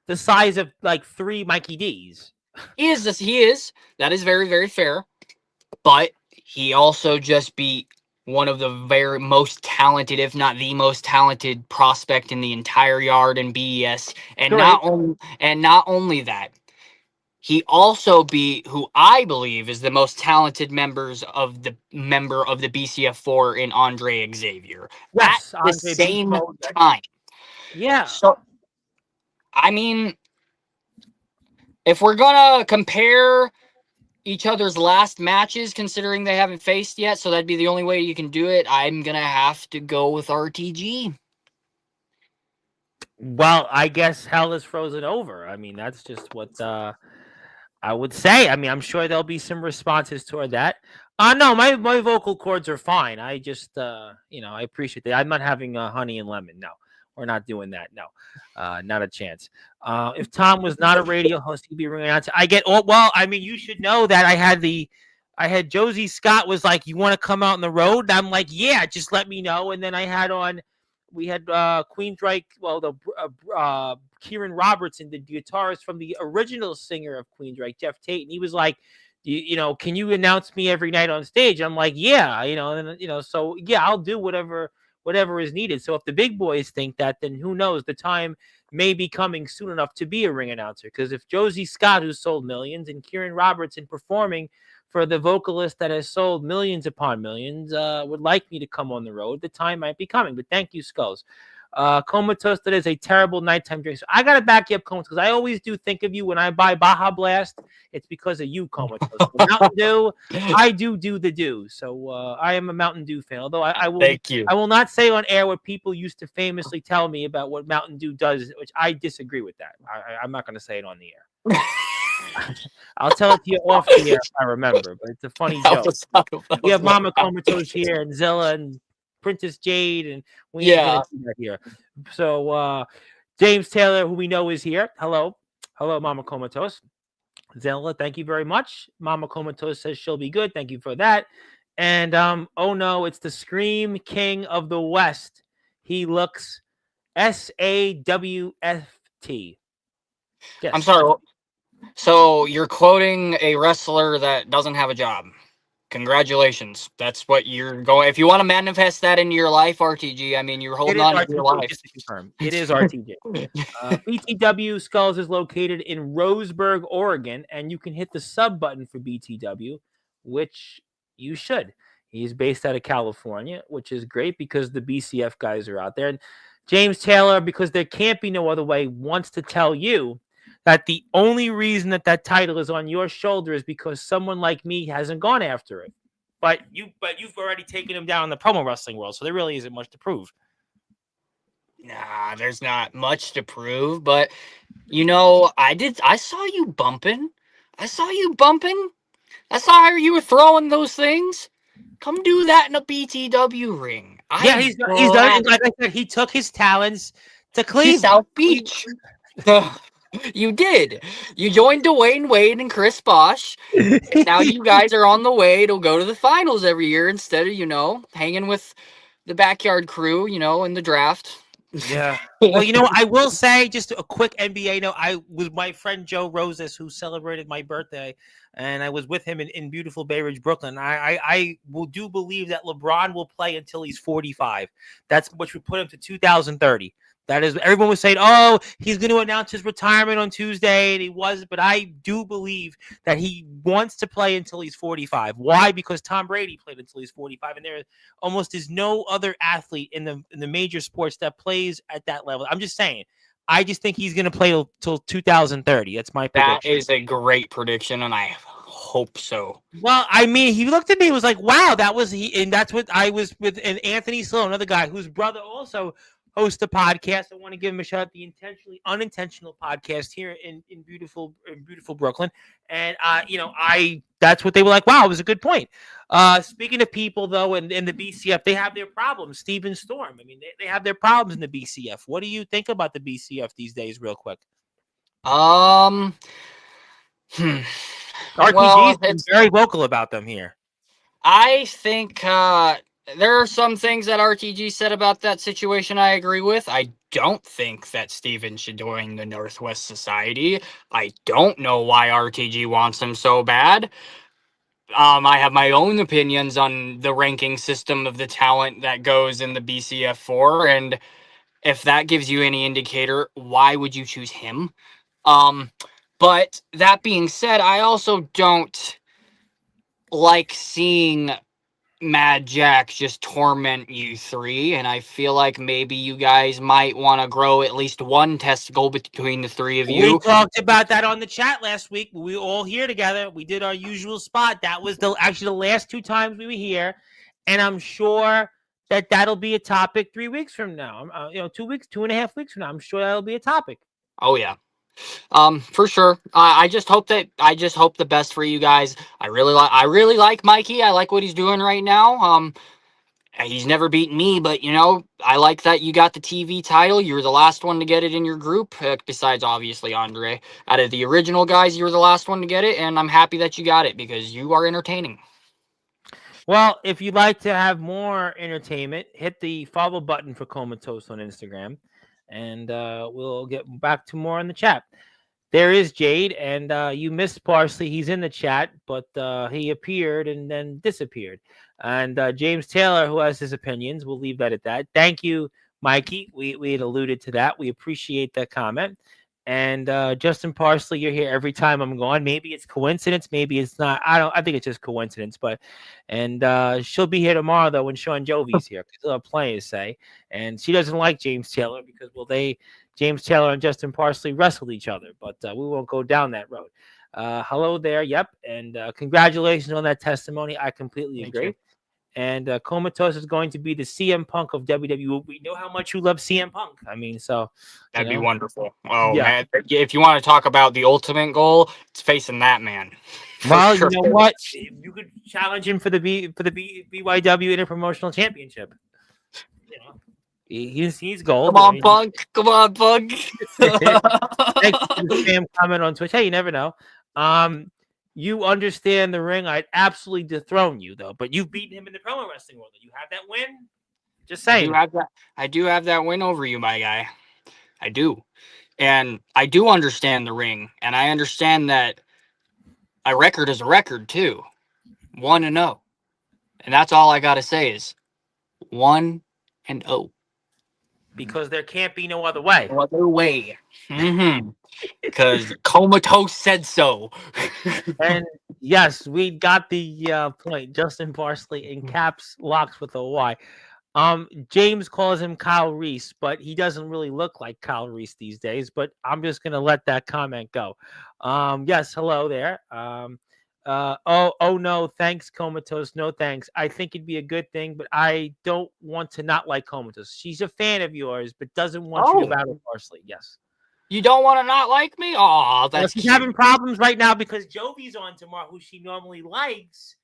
the size of like 3 Mikey D's. He is. He is. That is very, very fair. But he also just beat one of the very most talented, if not the most talented prospect in the entire yard in BES. Great. And not only that, he also beat who I believe is the most talented member of the BCF4 in Andre Xavier at Yes. the Andre Beast same Mode. time. Yeah. So I mean, if we're gonna compare each other's last matches, considering they haven't faced yet, so that'd be the only way you can do it, I'm gonna have to go with RTG. Well, I guess hell is frozen over. I mean, that's just what I would say. I mean, I'm sure there'll be some responses toward that. No, my vocal cords are fine. I just I appreciate that. I'm not having honey and lemon. No, we're not doing that. No, not a chance. If Tom was not a radio host, he'd be ringing announcer. I get. Oh, well, I mean, you should know that I had Josie Scott was like, "You want to come out on the road?" And I'm like, "Yeah, just let me know." And then we had Queensryche. Well, the Kieran Robertson, the guitarist from the original singer of Queensryche, Jeff Tate, and he was like, can you announce me every night on stage? I'm like, yeah, and so yeah, I'll do whatever is needed. So if the big boys think that, then who knows? The time may be coming soon enough to be a ring announcer. Because if Josie Scott, who sold millions, and Kieran Robertson performing for the vocalist that has sold millions upon millions, would like me to come on the road, the time might be coming. But thank you, Skulls. Comatose, that is a terrible nighttime drink. So I got to back you up, Comatose, because I always do think of you when I buy Baja Blast. It's because of you, Comatose. Mountain Dew, I do the do. So I am a Mountain Dew fan. Although Thank you. I will not say on air what people used to famously tell me about what Mountain Dew does, which I disagree with that. I'm not going to say it on the air. I'll tell it to you off the air if I remember, but it's a funny joke. We have Mama Comatose here, and Zilla, and Princess Jade, and we ain't gonna do that here. So James Taylor, who we know is here. Hello, Mama Comatose. Zilla, thank you very much. Mama Comatose says she'll be good. Thank you for that. And oh no, it's the Scream King of the West. He looks SAWFT. Yes. I'm sorry. So you're quoting a wrestler that doesn't have a job. Congratulations. That's what you're going. If you want to manifest that into your life, RTG, I mean, you're holding on to your life. Just to confirm, it is RTG. BTW Skulls is located in Roseburg, Oregon, and you can hit the sub button for BTW, which you should. He's based out of California, which is great because the BCF guys are out there. And James Taylor, because there can't be no other way, wants to tell you that the only reason that that title is on your shoulder is because someone like me hasn't gone after it. But you've already taken him down in the promo wrestling world, so there really isn't much to prove. Nah, there's not much to prove, but you know, I saw you bumping. I saw you bumping. I saw how you were throwing those things. Come do that in a BTW ring. Yeah, I'd he's done. gladly. Like I said, he took his talents to To Cleveland. South Beach. You did. You joined Dwayne Wade and Chris Bosch. And now you guys are on the way to go to the finals every year instead of, hanging with the backyard crew, in the draft. Yeah. Well, I will say just a quick NBA note. I was my friend Joe Rosas who celebrated my birthday, and I was with him in beautiful Bay Ridge, Brooklyn. Do believe that LeBron will play until he's 45. That's which would put him to 2030. That is, everyone was saying, "Oh, he's going to announce his retirement on Tuesday," and he was. But I do believe that he wants to play until he's 45. Why? Because Tom Brady played until he's 45, and there almost is no other athlete in the major sports that plays at that level. I'm just saying. I just think he's going to play till 2030. That's my That prediction. is a great prediction, and I hope so. Well, I mean, he looked at me and was like, "Wow, that was he," and that's what I was with. And Anthony Sloan, another guy whose brother also hosts a podcast. I want to give him a shout out, the Intentionally Unintentional podcast here in beautiful Brooklyn. And I that's what they were like. Wow, it was a good point. Speaking of people though, in the BCF, they have their problems. Steven Storm. I mean, they have their problems in the BCF. What do you think about the BCF these days, real quick? Um, hmm. RTG's Well, been very vocal about them here. I think there are some things that RTG said about that situation I agree with. I don't think that Steven should join the Northwest Society. I don't know why RTG wants him so bad. I have my own opinions on the ranking system of the talent that goes in the BCF4, and if that gives you any indicator, why would you choose him? Um, but that being said, I also don't like seeing Mad Jack just torment you three, and I feel like maybe you guys might want to grow at least one testicle between the three of We you. talked about that on the chat last week. We were all here together. We did our usual spot. That was actually the last two times we were here, and I'm sure that that'll be a topic 3 weeks from now. 2 weeks, 2.5 weeks from now. I'm sure that'll be a topic. Oh yeah. For sure. I just hope the best for you guys. I really like Mikey. I like what he's doing right now. He's never beaten me, but I like that you got the TV title. You were the last one to get it in your group, besides obviously Andre. Out of the original guys, you were the last one to get it, and I'm happy that you got it because you are entertaining. Well, if you'd like to have more entertainment, hit the follow button for Comatose on Instagram, and we'll get back to more in the chat. There is Jade, and you missed Parsley. He's in the chat, but he appeared and then disappeared. And James Taylor, who has his opinions, we'll leave that at that. Thank you, Mikey. We had alluded to that. We appreciate that comment. And Justin Parsley, you're here every time I'm gone. Maybe it's coincidence, maybe it's not. I think it's just coincidence. And she'll be here tomorrow though when Sean Jovi's here because he'll have plenty to say. And she doesn't like James Taylor because James Taylor and Justin Parsley wrestled each other, but we won't go down that road. Hello there, yep, and congratulations on that testimony. I completely agree. And Comatose is going to be the CM Punk of WWE. We know how much you love CM Punk. I mean, so that'd be wonderful. Oh yeah. man, if you want to talk about the ultimate goal, it's facing that man. Well, sure. You know what? You could challenge him for the BYW Interpromotional Championship. He's gold. Come on, Punk. Come on, Punk. Thanks for the spam comment on Twitch. Hey, you never know. You understand the ring. I'd absolutely dethrone you, though. But you've beaten him in the promo wrestling world. You have that win? Just saying. I do have that win over you, my guy. I do. And I do understand the ring. And I understand that a record is a record, too. 1-0. And that's all I got to say is 1-0. Because there can't be no other way. No other way. Because Comatose said so. And yes, we got the point. Justin Parsley in caps locks with a Y. James calls him Kyle Reese, but he doesn't really look like Kyle Reese these days. But I'm just gonna let that comment go. Yes, hello there. Oh no, thanks, Comatose. No thanks. I think it'd be a good thing, but I don't want to not like Comatose. She's a fan of yours, but doesn't want you to Oh, battle parsley. Yes. you don't want to not like me? Oh, Well, that's she's having cute. problems right now because Jovi's on tomorrow, who she normally likes.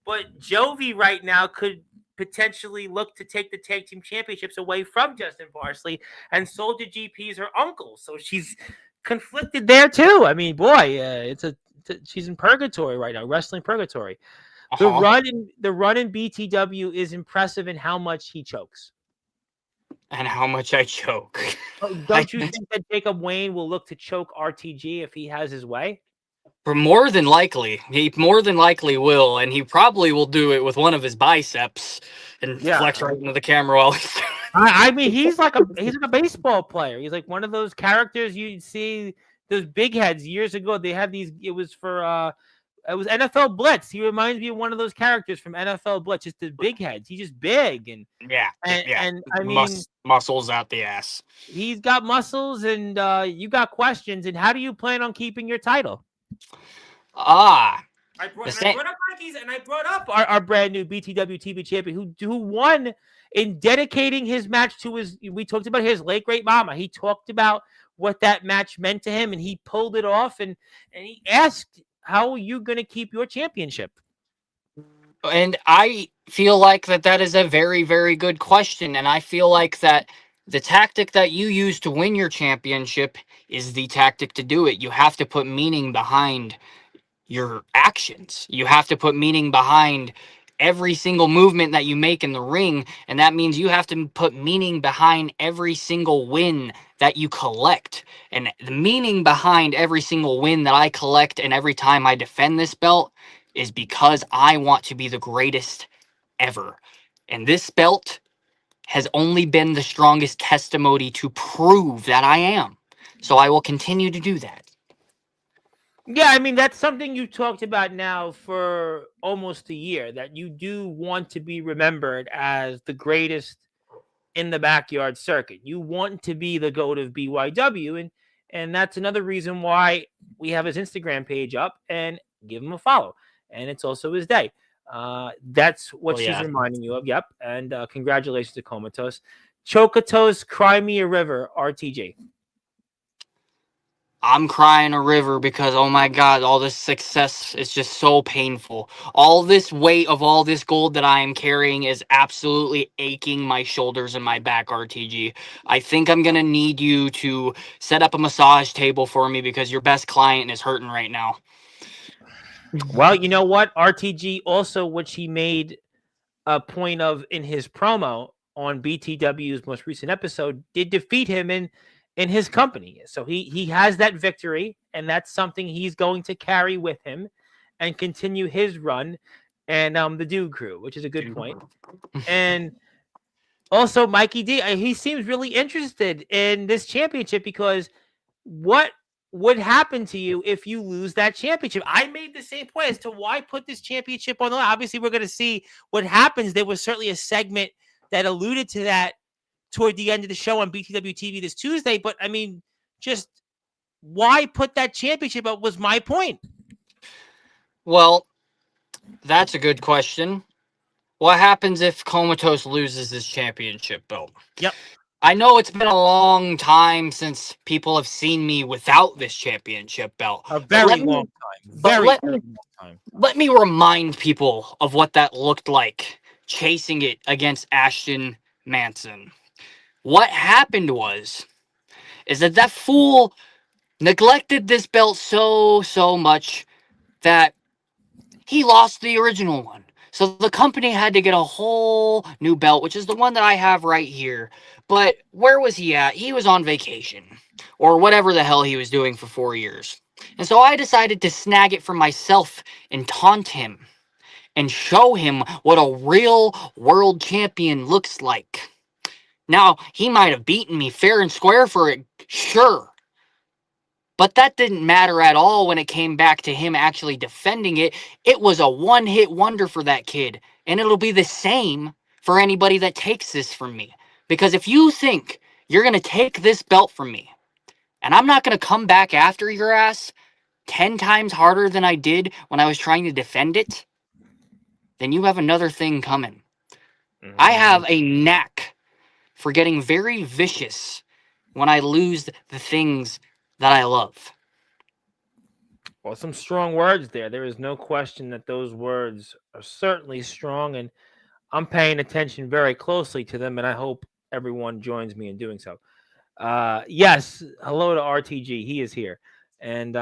But Jovi right now could potentially look to take the tag team championships away from Justin Parsley, and Soldier GP is her uncle, so she's conflicted there too. I mean, boy, she's in purgatory right now, wrestling purgatory. The Uh-huh. run in BTW is impressive in how much he chokes. And how much I choke. Oh, I don't you think that Jacob Wayne will look to choke RTG if he has his way? For more than likely, he more than likely will, and he probably will do it with one of his biceps and Yeah, flex right into the camera while he's I mean, he's like a baseball player. He's like one of those characters you see those big heads years ago. They had these. It was NFL Blitz. He reminds me of one of those characters from NFL Blitz. Just the big heads. He's just big yeah, and yeah, and I mean muscles out the ass. he's got muscles and you got questions. And how do you plan on keeping your title? Ah, I brought the and I same. brought up Mikey's and I brought up our brand new BTW TV champion who won in dedicating his match to his. We talked about his late great mama. He talked about what that match meant to him, and he pulled it off. And he asked, "How are you going to keep your championship?" And I feel like that is a very, very good question. And I feel like that the tactic that you use to win your championship is the tactic to do it. You have to put meaning behind your actions. You have to put meaning behind every single movement that you make in the ring, and that means you have to put meaning behind every single win that you collect. And the meaning behind every single win that I collect and every time I defend this belt is because I want to be the greatest ever. And this belt has only been the strongest testimony to prove that I am. So I will continue to do that. Yeah, I mean that's something you talked about now for almost a year. That you do want to be remembered as the greatest in the backyard circuit. You want to be the GOAT of BYW, and that's another reason why we have his Instagram page up and give him a follow. And it's also his day. That's what Well, she's yeah. reminding you of. Yep. And congratulations to Comatose. Chocotos, Cry Me a River, RTG. I'm crying a river because, oh my God, all this success is just so painful. All this weight of all this gold that I am carrying is absolutely aching my shoulders and my back, RTG. I think I'm going to need you to set up a massage table for me because your best client is hurting right now. Well, you know what? RTG also, which he made a point of in his promo on BTW's most recent episode, did defeat him in his company. So he has that victory, and that's something he's going to carry with him and continue his run and the Dude Crew, which is a good point. And also Mikey D, he seems really interested in this championship because what would happen to you if you lose that championship? I made the same point as to why put this championship on the line. Obviously, we're going to see what happens. There was certainly a segment that alluded to that toward the end of the show on BTW TV this Tuesday. But I mean, just why put that championship up was my point. Well, that's a good question. What happens if Comatose loses this championship belt? Yep. I know it's been a long time since people have seen me without this championship belt, A but very long time. but Very, very long time. let me remind people of what that looked like chasing it against Ashton Manson. What happened was is that fool neglected this belt so much that he lost the original one. So the company had to get a whole new belt, which is the one that I have right here. But where was he at? He was on vacation or whatever the hell he was doing for 4 years. And so I decided to snag it for myself and taunt him and show him what a real world champion looks like. Now, he might have beaten me fair and square for it, sure. But that didn't matter at all when it came back to him actually defending it. It was a one-hit wonder for that kid. And it'll be the same for anybody that takes this from me. Because if you think you're going to take this belt from me, and I'm not going to come back after your ass 10 times harder than I did when I was trying to defend it, then you have another thing coming. I have a knack for getting very vicious when I lose the things that I love. Well, some strong words there. There is no question that those words are certainly strong, and I'm paying attention very closely to them, and I hope everyone joins me in doing so. Yes, hello to RTG. He is here. And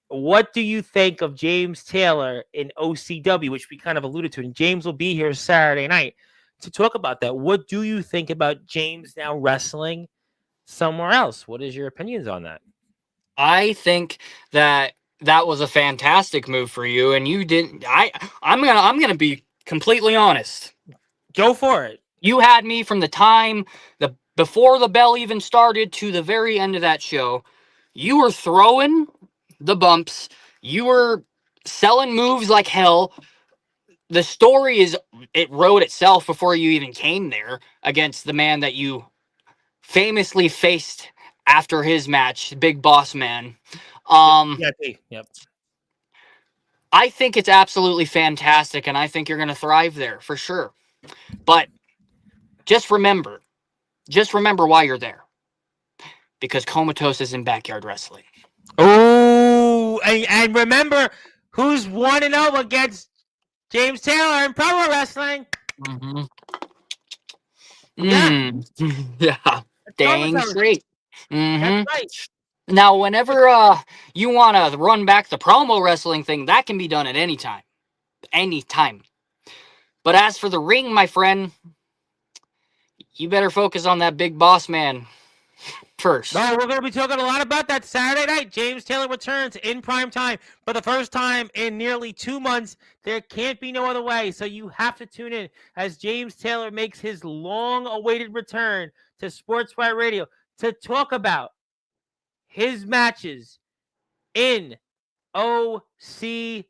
what do you think of James Taylor in OCW, which we kind of alluded to? And James will be here Saturday night to talk about that. What do you think about James now wrestling somewhere else? What is your opinions on that? I think that that was a fantastic move for you, and you didn't. I'm gonna be completely honest. Go for it. You had me from the time the before the bell even started to the very end of that show. You were throwing the bumps. You were selling moves like hell. The story it wrote itself before you even came there against the man that you famously faced after his match, Big Boss Man. Yep. I think it's absolutely fantastic, and I think you're going to thrive there for sure. But just remember why you're there. Because Comatose is in backyard wrestling. Oh, and remember who's 1-0 against James Taylor in pro wrestling. Mm-hmm. Yeah. Yeah. Dang straight. That's Mm-hmm. right. Now, whenever you want to run back the promo wrestling thing, that can be done at any time. Anytime. But as for the ring, my friend, you better focus on that Big Boss Man first. No, we're going to be talking a lot about that Saturday night. James Taylor returns in prime time for the first time in nearly 2 months. There can't be no other way, so you have to tune in as James Taylor makes his long-awaited return to Sportswire Radio to talk about his matches in OCW,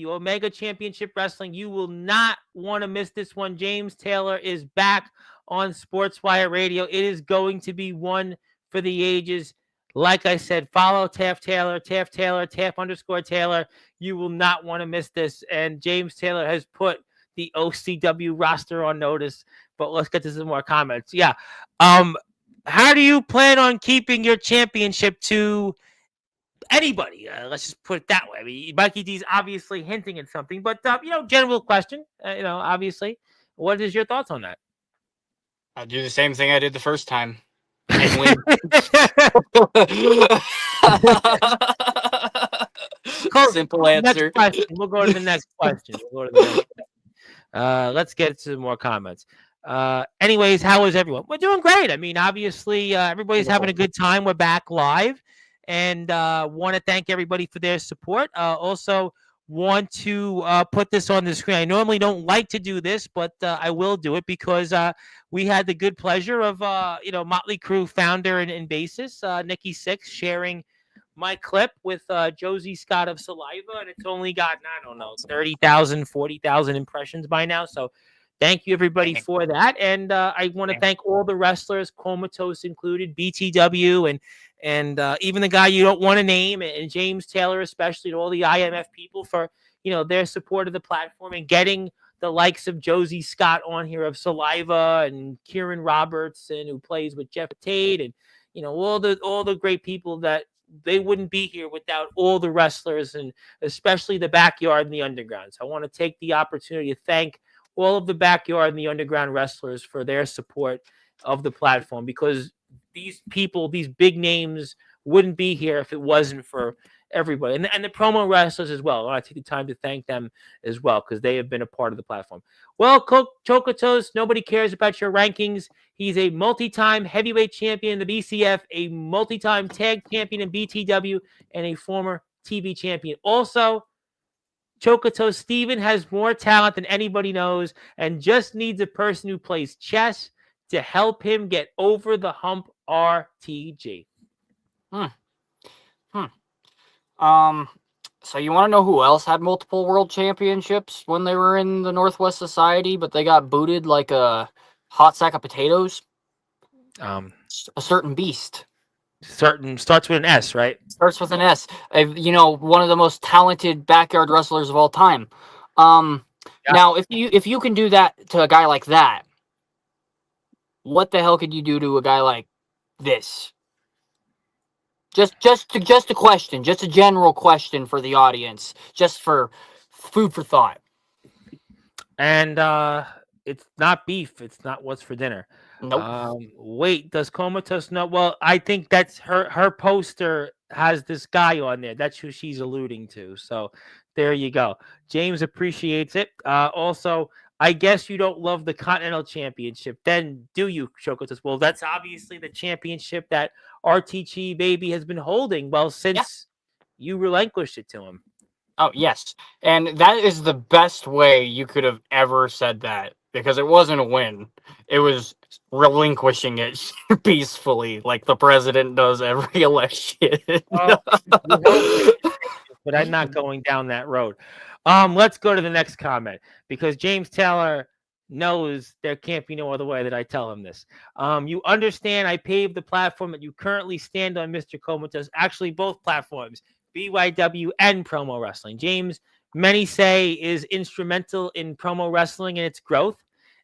Omega Championship Wrestling. You will not want to miss this one. James Taylor is back on Sportswire Radio. It is going to be one for the ages. Like I said, follow Taft Taylor, Taft_Taylor. You will not want to miss this. And James Taylor has put the OCW roster on notice. But let's get to some more comments. Yeah. How do you plan on keeping your championship to anybody? Let's just put it that way. I mean, Mikey D's obviously hinting at something, but general question. Obviously, what is your thoughts on that? I'll do the same thing I did the first time and win. Simple answer. Next question. We'll go to the next question. Let's get to more comments. Anyways, how is everyone? We're doing great. I mean, obviously, everybody's having a good time. We're back live, and want to thank everybody for their support. Also, want to put this on the screen. I normally don't like to do this, but I will do it because we had the good pleasure of Motley Crue founder and bassist Nikki Sixx sharing my clip with Josie Scott of Saliva, and it's only gotten, I don't know, 30,000, 40,000 impressions by now. So thank you, everybody, for that. And I want to thank all the wrestlers, Comatose included, BTW, and even the guy you don't want to name, and James Taylor, especially, and all the IMF people for, their support of the platform and getting the likes of Josie Scott on here of Saliva and Kieran Robertson, who plays with Jeff Tate, and, all the great people that they wouldn't be here without all the wrestlers, and especially the backyard and the underground. So I want to take the opportunity to thank all of the backyard and the underground wrestlers for their support of the platform, because these people, these big names, wouldn't be here if it wasn't for everybody. And the promo wrestlers as well. I want to take the time to thank them as well, because they have been a part of the platform. Well, Comatose, nobody cares about your rankings. He's a multi-time heavyweight champion in the BCF, a multi-time tag champion in BTW, and a former TV champion. Also, Comatose Steven has more talent than anybody knows and just needs a person who plays chess to help him get over the hump. RTG. So you want to know who else had multiple world championships when they were in the Northwest Society, but they got booted like a hot sack of potatoes? Um, A certain beast. certain starts with an S, right? Starts with an S. One of the most talented backyard wrestlers of all time. Yeah. Now, if you can do that to a guy like that, what the hell could you do to a guy like this? Just a question, just a general question for the audience, just for food for thought. And it's not beef. It's not what's for dinner. Nope. Wait, does Comatose know? Well, I think that's her poster has this guy on there. That's who she's alluding to. So there you go. James appreciates it. Also, I guess you don't love the Continental Championship. Then do you, Chocotus? Well, that's obviously the championship that RTG baby has been holding. Well, Yeah. since you relinquished it to him. Oh, yes. And that is the best way you could have ever said that, because it wasn't a win. It was relinquishing it peacefully, like the president does every election. Well, you hope that but I'm not going down that road. Let's go to the next comment because James Taylor knows there can't be no other way that I tell him this. You understand I paved the platform that you currently stand on, Mr. Comatose. Actually, both platforms, BYW and promo wrestling. James, many say, is instrumental in promo wrestling and its growth.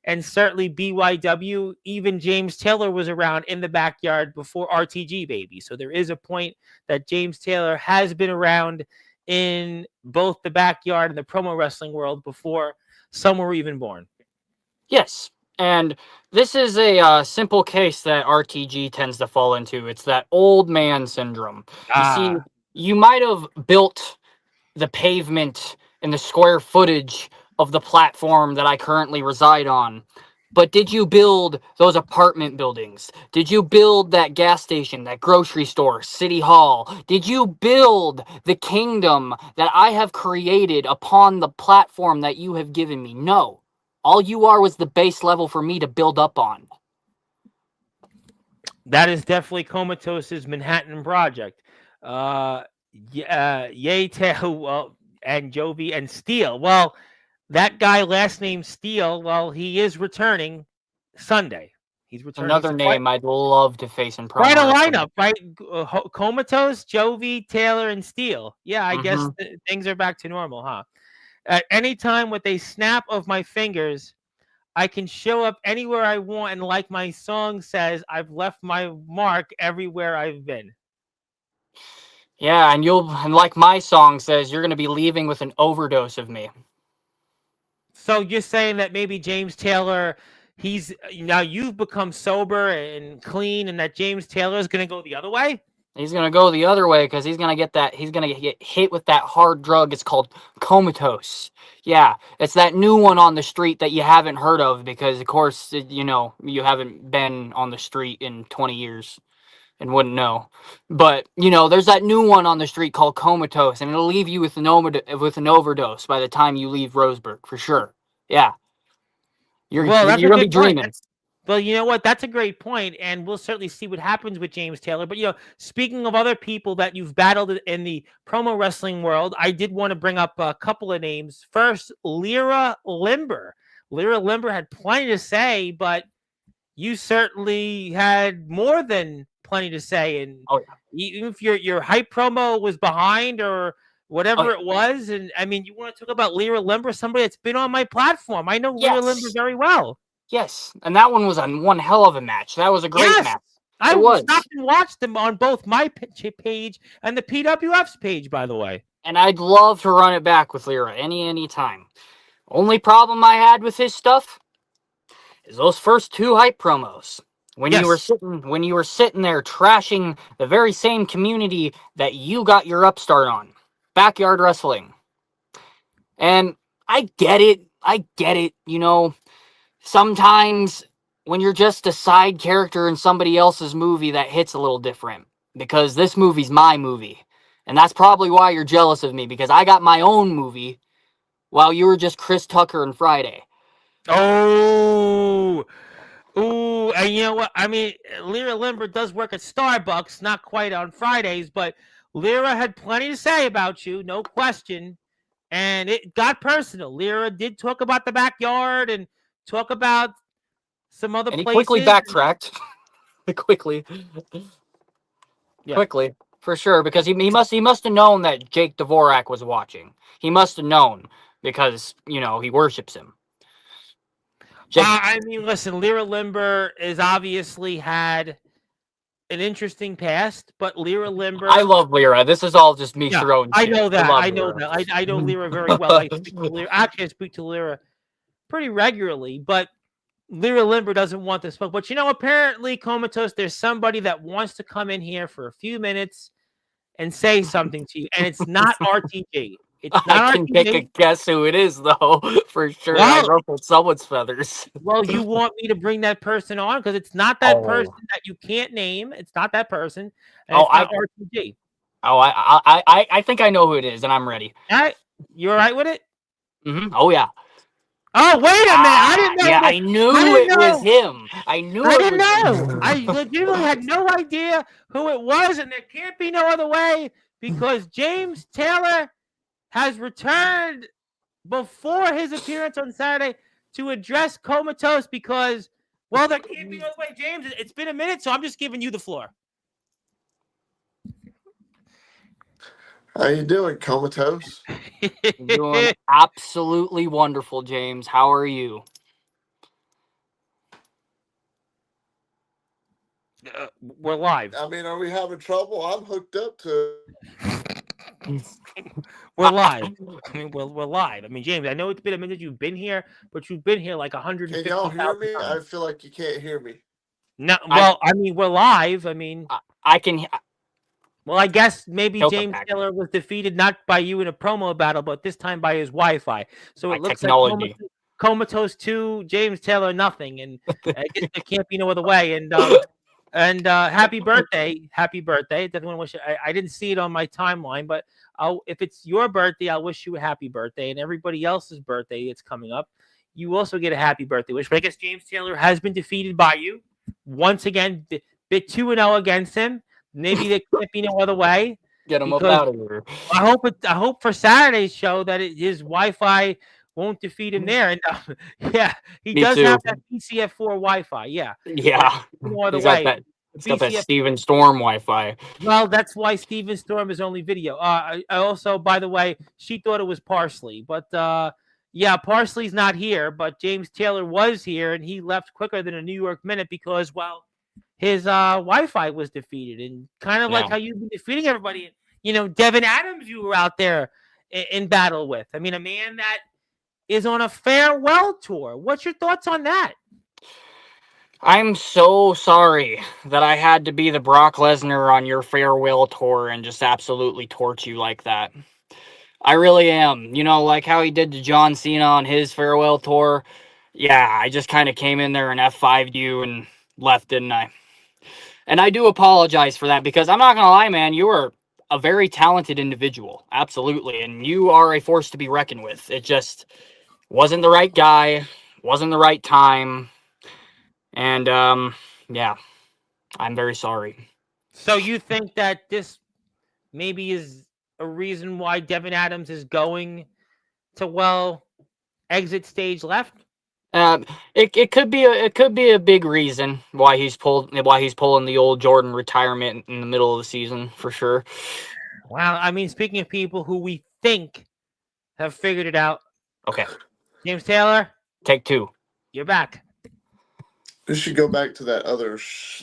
And certainly BYW, even James Taylor was around in the backyard before RTG, baby. So there is a point that James Taylor has been around in both the backyard and the promo wrestling world before some were even born. Yes. And this is a simple case that RTG tends to fall into. It's that old man syndrome. You see, you might have built the pavement and the square footage of the platform that I currently reside on. But did you build those apartment buildings? Did you build that gas station, that grocery store, city hall? Did you build the kingdom that I have created upon the platform that you have given me? No. All you are was the base level for me to build up on. That is definitely Comatose's Manhattan Project. Well, and Jovi and Steele. Well, that guy last name Steele, well, he is returning Sunday. He's returning. Another name I'd love to face in Quite a promo wrestling. lineup, right? Comatose, Jovi, Taylor, and Steele. Yeah, I guess Mm-hmm. things are back to normal, huh? At any time with a snap of my fingers, I can show up anywhere I want, and like my song says, I've left my mark everywhere I've been. Yeah, and like my song says, you're gonna be leaving with an overdose of me. So you're saying that maybe James Taylor, he's now you've become sober and clean, and that James Taylor is going to go the other way? He's gonna go the other way because he's gonna get hit with that hard drug. It's called Comatose. Yeah, it's that new one on the street that you haven't heard of because, of course, you haven't been on the street in 20 years and wouldn't know. But there's that new one on the street called Comatose, and it'll leave you with an overdose by the time you leave Roseburg for sure. Yeah, you're Well, that's you're a gonna be good point. dreaming. Well, you know what? That's a great point, and we'll certainly see what happens with James Taylor. But speaking of other people that you've battled in the promo wrestling world, I did want to bring up a couple of names. First, Lyra Limber. Lyra Limber had plenty to say, but you certainly had more than plenty to say. And Oh yeah. even if your hype promo was behind or Oh whatever yeah. it was, and I mean, you want to talk about Lyra Limber, somebody that's been on my platform. I know Lyra Limber Yes. very well. Yes, and that one was one hell of a match. That was a great Yes, match. It I was. stopped and watched them on both my page and the PWF's page, by the way. And I'd love to run it back with Lyra any time. Only problem I had with his stuff is those first two hype promos. Yes. When you were sitting there trashing the very same community that you got your upstart on. Backyard wrestling. And I get it. Sometimes when you're just a side character in somebody else's movie, that hits a little different because this movie's my movie. And that's probably why you're jealous of me, because I got my own movie while you were just Chris Tucker and Friday. Oh, ooh, and you know what? I mean, Lyra Limber does work at Starbucks, not quite on Fridays, but Lyra had plenty to say about you, no question, and it got personal. Lyra did talk about the backyard and talk about some other And he quickly places. backtracked. quickly, Yeah. quickly, for sure, because he must have known that Jake Dvorak was watching. He must have known because he worships him. Jake, I mean, listen, Lyra Limber is obviously had an interesting past, but Lyra I Limber, love Lyra. This is all just me yeah, throwing I shit. know I that. love I know Lyra. that. I know Lyra very well. I speak to Lyra. Actually, I speak to Lyra pretty regularly, but Lyra Limber doesn't want to smoke. But apparently, Comatose, there's somebody that wants to come in here for a few minutes and say something to you, and it's not RTG. It's I not can take a RTG. guess who it is, though, for sure. I Well, ruffled someone's feathers. you want me to bring that person on because it's not that person Oh, that you can't name. It's not that person, and oh, it's not RTG. I think I know who it is, and I'm ready. All right, you all right with it? Oh yeah. Oh, wait a minute! I didn't know Yeah, that. I I knew didn't it was know. him. I knew I it didn't was know. him. I legitimately had no idea who it was, and there can't be no other way because James Taylor has returned before his appearance on Saturday to address Comatose because, well, there can't be no other way, James. It's been a minute, so I'm just giving you the floor. How you doing, Comatose? Doing absolutely wonderful, James. How are you? We're live. I mean, are we having trouble? I'm hooked up to. We're live. I mean, we're live. I mean, James, I know it's been a minute you've been here, but you've been here like Can y'all 150,000 hear me? I times. feel like you can't hear me. No, I well, I mean, we're live. I mean, I can well, I guess maybe he'll come James back. Taylor was defeated not by you in a promo battle, but this time by his Wi-Fi. So My it looks like technology. Comatose 2, James Taylor nothing, and I guess there can't be no other way. And happy birthday! Definitely want to wish. I didn't see it on my timeline, but if it's your birthday, I'll wish you a happy birthday, and everybody else's birthday it's coming up. You also get a happy birthday wish. But I guess James Taylor has been defeated by you once again. Bit 2-0 against him. Maybe there can't be no other way Get him up because out of here. I hope for Saturday's show that his Wi-Fi won't defeat him there. And yeah, he Me does have too. that PCF4 Wi-Fi. Yeah, but Yeah. no other He's got way. that The he's got that PCF. Steven Storm Wi-Fi. Well, that's why Steven Storm is only video. I also, by the way, she thought it was Parsley, but yeah, Parsley's not here. But James Taylor was here, and he left quicker than a New York minute because, well, his Wi-Fi was defeated, and kind of like Yeah. how you've been defeating everybody. Devin Adams, you were out there in battle with. I mean, a man that is on a farewell tour. What's your thoughts on that? I'm so sorry that I had to be the Brock Lesnar on your farewell tour and just absolutely torch you like that. I really am. Like how he did to John Cena on his farewell tour. Yeah, I just kind of came in there and F5'd you and left, didn't I? And I do apologize for that because I'm not going to lie, man, you are a very talented individual. Absolutely. And you are a force to be reckoned with. It just wasn't the right guy, wasn't the right time. And yeah, I'm very sorry. So you think that this maybe is a reason why Devin Adams is going to, well, exit stage left? Um, it could be a big reason why he's pulling the old Jordan retirement in the middle of the season for sure. Well, I mean, speaking of people who we think have figured it out, Okay, James Taylor, take two. you're back. We should go back to that other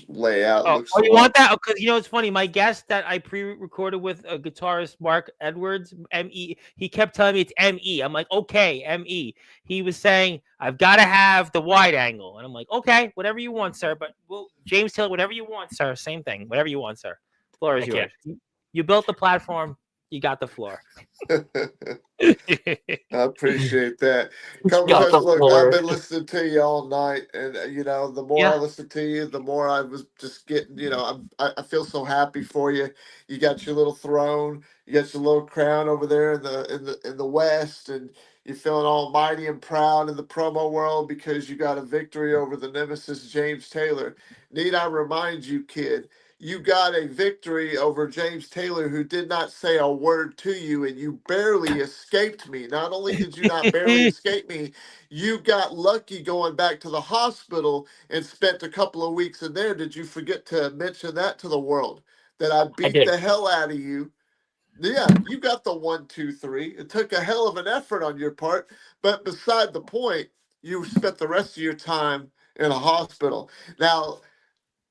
layout. Looks Oh, a you want lot. that? Because it's funny. My guest that I pre-recorded with a guitarist, Mark Edwards, ME. He kept telling me it's ME. I'm like, okay, ME. He was saying I've got to have the wide angle, and I'm like, okay, whatever you want, sir. But James Taylor, whatever you want, sir. Same thing. Whatever you want, sir. Floor is I can't. yours. You built the platform. You got the floor. I appreciate that. Got Comatose, the look, I've floor. been listening to you all night, and the more I Yeah. listen to you, the more I was just getting, I feel so happy for you. You got your little throne, you got your little crown over there in the West, and you're feeling all mighty and proud in the promo world because you got a victory over the nemesis James Taylor. Need I remind you, kid? you got a victory over James Taylor, who did not say a word to you, and you barely escaped me. Not only did you not barely escape me, you got lucky going back to the hospital and spent a couple of weeks in there. Did you forget to mention that to the world? That I I beat did. the hell out of you. Yeah, you got the 1, 2, 3. It took a hell of an effort on your part, but beside the point, you spent the rest of your time in a hospital. Now,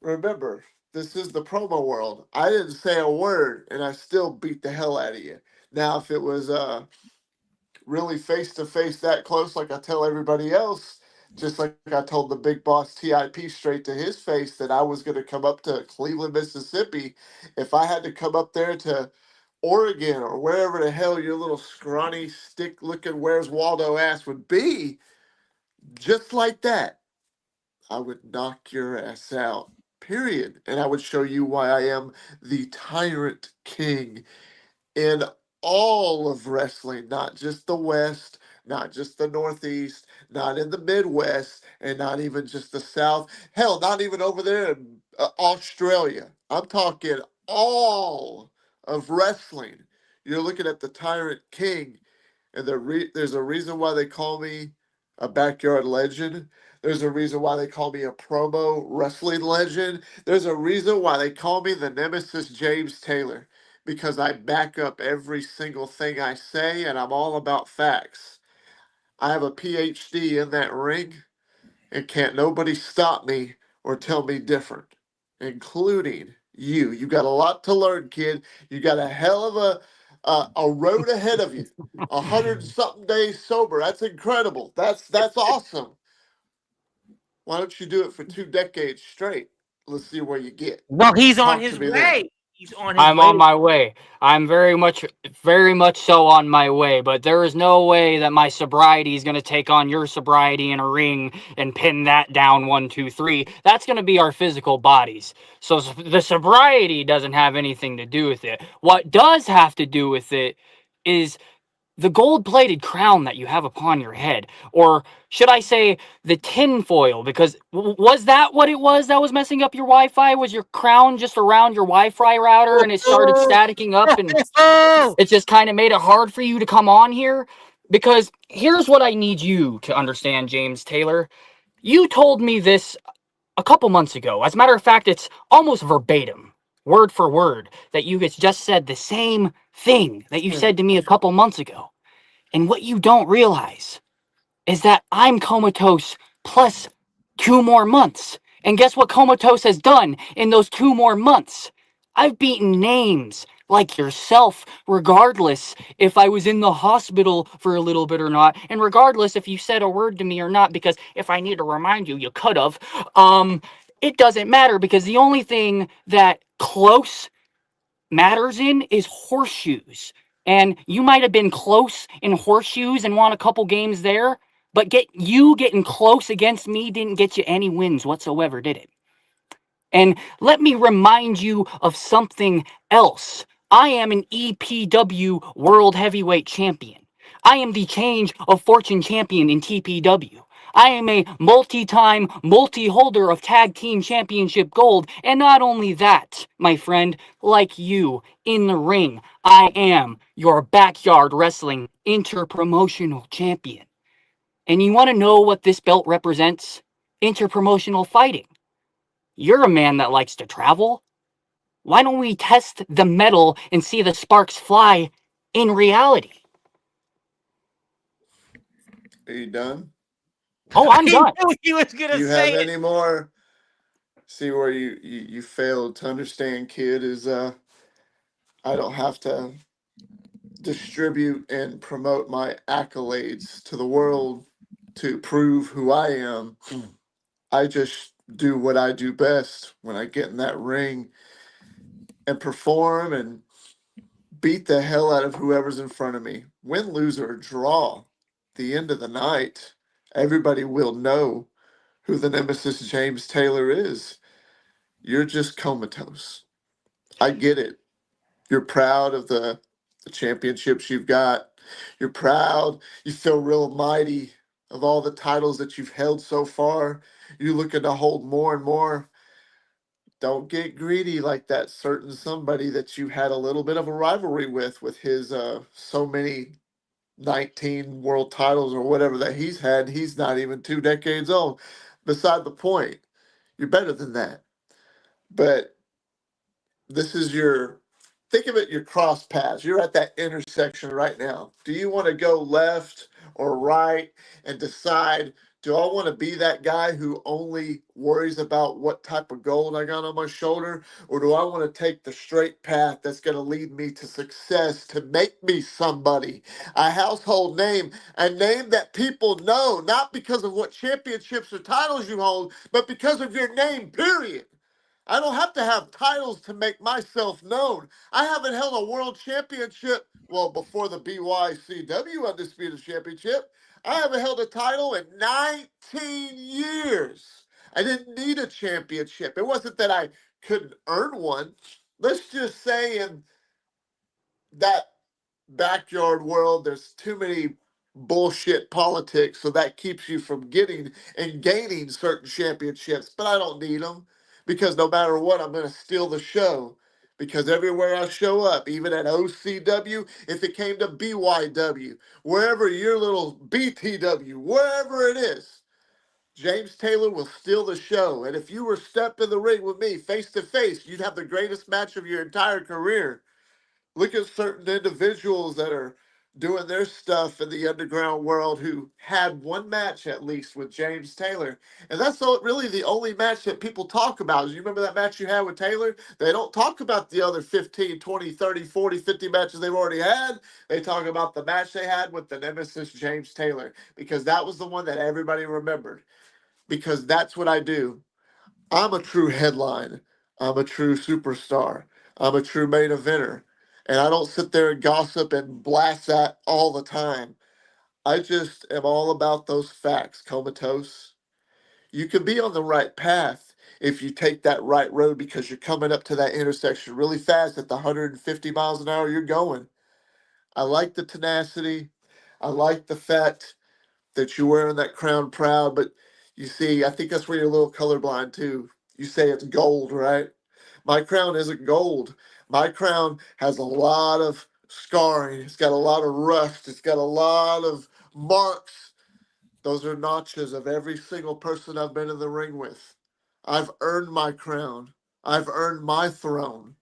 remember, this is the promo world. I didn't say a word, and I still beat the hell out of you. Now, if it was really face to face that close, like I tell everybody else, just like I told the big boss TIP straight to his face that I was going to come up to Cleveland, Mississippi, if I had to come up there to Oregon or wherever the hell your little scrawny stick looking Where's Waldo ass would be, just like that, I would knock your ass out. Period. And I would show you why I am the Tyrant King in all of wrestling, not just the West, not just the Northeast, not in the Midwest, and not even just the South. Hell, not even over there in Australia. I'm talking all of wrestling. You're looking at the Tyrant King, and there's a reason why they call me a backyard legend. There's a reason why they call me a promo wrestling legend. There's a reason why they call me the Nemesis James Taylor, because I back up every single thing I say and I'm all about facts. I have a PhD in that ring, and can't nobody stop me or tell me different, including you. You got a lot to learn, kid. You got a hell of a road ahead of you. 100 something days sober. That's incredible. That's awesome. Why don't you do it for 2 decades straight? Let's see where you get. Well, he's on Talk to his me then. way. He's on his I'm way. on my way. I'm very much so on my way. But there is no way that my sobriety is going to take on your sobriety in a ring and pin that down 1, 2, 3. That's going to be our physical bodies. So the sobriety doesn't have anything to do with it. What does have to do with it is the gold-plated crown that you have upon your head, or should I say the tinfoil, because was that what it was that was messing up your Wi-Fi? Was your crown just around your Wi-Fi router and it started Oh, staticking up and oh, it just kind of made it hard for you to come on here? Because here's what I need you to understand, James Taylor. You told me this a couple months ago. As a matter of fact, it's almost verbatim, word for word, that you just said the same thing that you said to me a couple months ago. And what you don't realize is that I'm Comatose plus 2 more months. And guess what Comatose has done in those 2 more months? I've beaten names like yourself, regardless if I was in the hospital for a little bit or not, and regardless if you said a word to me or not, because if I need to remind you, you could have. It doesn't matter, because the only thing that close matters in is horseshoes. And you might have been close in horseshoes and won a couple games there, but getting close against me didn't get you any wins whatsoever, did it? And let me remind you of something else. I am an EPW World Heavyweight Champion. I am the Change of Fortune Champion in TPW. I am a multi-time, multi-holder of Tag Team Championship Gold. And not only that, my friend, like you, in the ring, I am your backyard wrestling interpromotional champion. And you want to know what this belt represents? Interpromotional fighting. You're a man that likes to travel. Why don't we test the metal and see the sparks fly in reality? Are you done? Oh, I'm I done. knew he was Do gonna you say have it. any more? See where you failed to understand, kid, is I don't have to distribute and promote my accolades to the world to prove who I am. I just do what I do best when I get in that ring and perform and beat the hell out of whoever's in front of me. Win, lose, or draw, the end of the night, everybody will know who the Nemesis James Taylor is. You're just comatose. I get it. You're proud of the championships you've got. You're proud. You feel real mighty of all the titles that you've held so far. You're looking to hold more and more. don't get greedy like that certain somebody that you had a little bit of a rivalry with his so many 19 world titles or whatever that he's had. He's not even 2 decades old. Beside the point, you're better than that. But this is your, think of it, your cross paths. You're at that intersection right now. Do you want to go left or right and decide, do I want to be that guy who only worries about what type of gold I got on my shoulder? Or do I want to take the straight path that's going to lead me to success, to make me somebody, a household name, a name that people know, not because of what championships or titles you hold, but because of your name, period. I don't have to have titles to make myself known. I haven't held a world championship, well, before the BYCW Undisputed Championship. I haven't held a title in 19 years. I didn't need a championship. It wasn't that I couldn't earn one. Let's just say in that backyard world, there's too many bullshit politics, so that keeps you from getting and gaining certain championships. But I don't need them because no matter what, I'm going to steal the show. Because everywhere I show up, even at OCW, if it came to BYW, wherever your little BTW, wherever it is, James Taylor will steal the show. And if you were step in the ring with me face to face, you'd have the greatest match of your entire career. Look at certain individuals that are doing their stuff in the underground world who had one match at least with James Taylor. And that's really the only match that people talk about. You remember that match you had with Taylor? They don't talk about the other 15, 20, 30, 40, 50 matches they've already had. They talk about the match they had with the nemesis James Taylor because that was the one that everybody remembered. Because that's what I do. I'm a true headline. I'm a true superstar. I'm a true main eventer. And I don't sit there and gossip and blast that all the time. I just am all about those facts, Comatose. You can be on the right path if you take that right road because you're coming up to that intersection really fast at the 150 miles an hour you're going. I like the tenacity. I like the fact that you're wearing that crown proud, but you see, I think that's where you're a little colorblind too. You say it's gold, right? My crown isn't gold. My crown has a lot of scarring. It's got a lot of rust. It's got a lot of marks. Those are notches of every single person I've been in the ring with. I've earned my crown. I've earned my throne.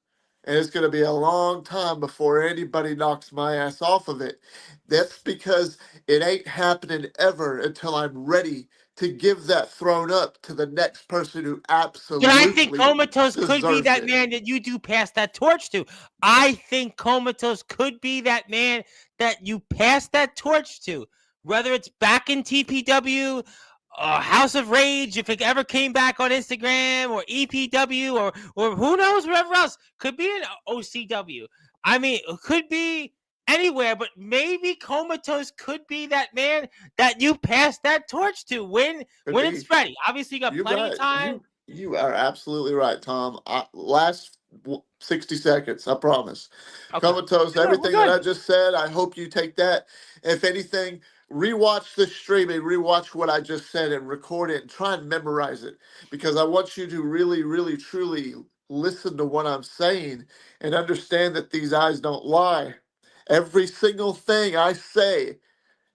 And it's going to be a long time before anybody knocks my ass off of it. That's because it ain't happening ever until I'm ready to give that throne up to the next person who Yeah, I think absolutely Comatose could be deserves that it. man that you do pass that torch to. I think Comatose could be that man that you pass that torch to. Whether it's back in TPW, House of Rage, if it ever came back on Instagram, or EPW, or who knows, wherever else. Could be in OCW. I mean, it could be anywhere, but maybe Comatose could be that man that you pass that torch to when Could when it's be. ready. Obviously, you got You plenty got of it. time. You are absolutely right, Tom. Last 60 seconds, I promise. Okay. Comatose, We're everything that good. I just said, I hope you take that. If anything, rewatch the stream and rewatch what I just said and record it and try and memorize it because I want you to really, really, truly listen to what I'm saying and understand that these eyes don't lie. Every single thing I say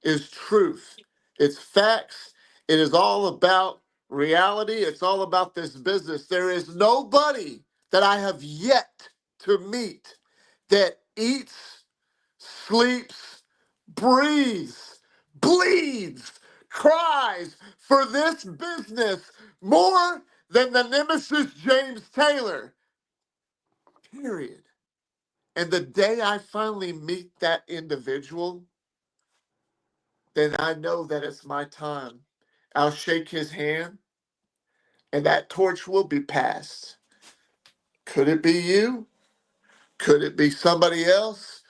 is truth. It's facts. It is all about reality. It's all about this business. There is nobody that I have yet to meet that eats, sleeps, breathes, bleeds, cries for this business more than the nemesis James Taylor. Period. And the day I finally meet that individual, then I know that it's my time. I'll shake his hand and that torch will be passed. Could it be you? Could it be somebody else?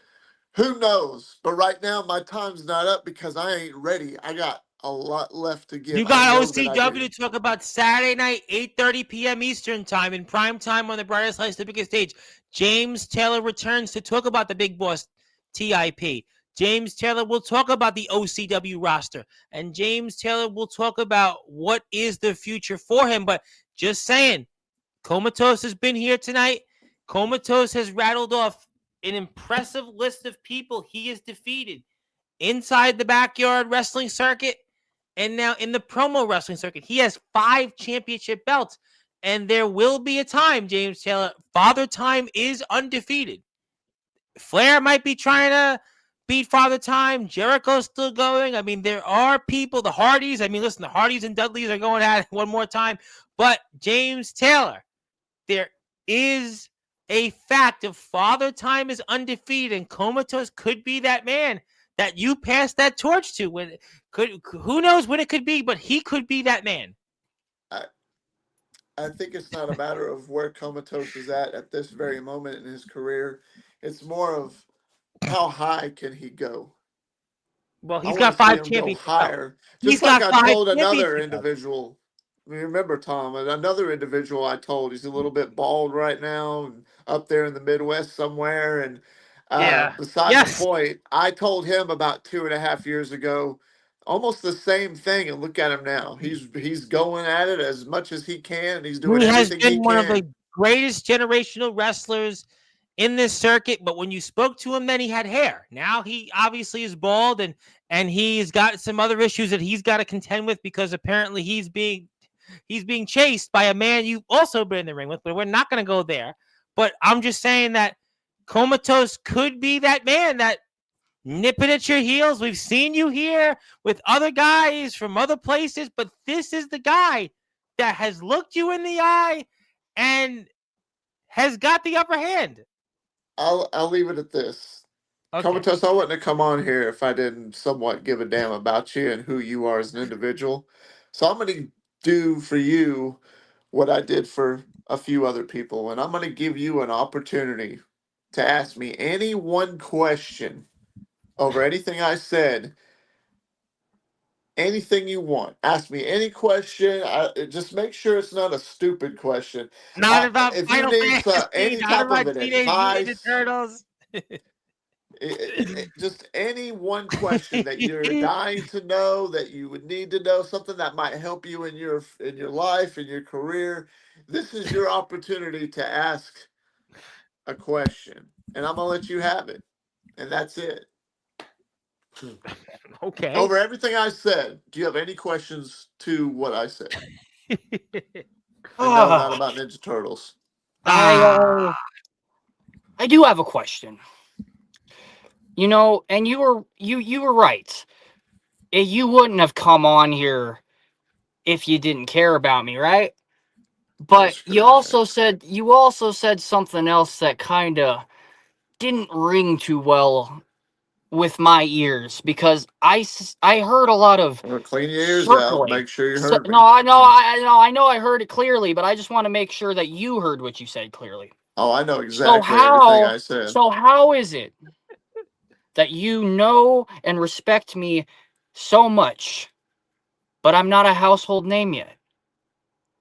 Who knows? But right now, my time's not up because I ain't ready. I got a lot left to give. You I got know that I OCW do. to talk about Saturday night, 8:30 p.m. Eastern time, in prime time on the brightest lights, the biggest stage. James Taylor returns to talk about the Big Boss TIP. James Taylor will talk about the OCW roster, and James Taylor will talk about what is the future for him. But just saying, Comatose has been here tonight. Comatose has rattled off an impressive list of people he has defeated inside the backyard wrestling circuit and now in the promo wrestling circuit. He has 5 championship belts. And there will be a time, James Taylor, Father Time is undefeated. Flair might be trying to beat Father Time. Jericho's still going. I mean, there are people, the Hardys. I mean, listen, the Hardys and Dudleys are going at it one more time. But James Taylor, there is a fact of Father Time is undefeated, and Comatose could be that man that you pass that torch to. Who knows when it could be, but he could be that man. I, I think it's not a matter of where Comatose is at this very moment in his career. It's more of how high can he go. Well, I he's want got to see 5 him go championship belts. higher. He's Just like got I 5 told another championship belts. individual. Remember, Tom, another individual I told, he's a little bit bald right now and up there in the Midwest somewhere. And Yeah. beside the Yes. point, I told him about 2.5 years ago, almost the same thing. And look at him now. He's going at it as much as he can. And he's doing He has everything he been one of can. the greatest generational wrestlers in this circuit, but when you spoke to him then he had hair. Now he obviously is bald and he's got some other issues that he's got to contend with because apparently he's being chased by a man you've also been in the ring with, but we're not going to go there. But I'm just saying that Comatose could be that man that nipping at your heels. We've seen you here with other guys from other places, but this is the guy that has looked you in the eye and has got the upper hand. I'll leave it at this. Okay. Comatose, I wouldn't have come on here if I didn't somewhat give a damn about you and who you are as an individual. So I'm going to do for you what I did for a few other people, and I'm going to give you an opportunity to ask me any one question over anything I said, anything you want. Ask me any question. Just make sure it's not a stupid question. Not about If you Final need Fantasy, any not type of about an Teenage Mutant Ninja advice, Turtles. just any one question that you're dying to know, that you would need to know, something that might help you in your life, in your career. This is your opportunity to ask a question, and I'm gonna let you have it, and that's it. Okay. Over everything I said, do you have any questions to what I said? And no, not Ah, about Ninja Turtles. I ah, I do have a question. You know, and you were right. You wouldn't have come on here if you didn't care about me, right? But That's correct. you also said something else that kind of didn't ring too well with my ears because I heard a lot of I'm gonna clean your ears out. circling. Make sure you So, heard no, me. I know I heard it clearly, but I just want to make sure that you heard what you said clearly. Oh, I know So exactly everything how I said. so how is it that you know and respect me so much, but I'm not a household name yet?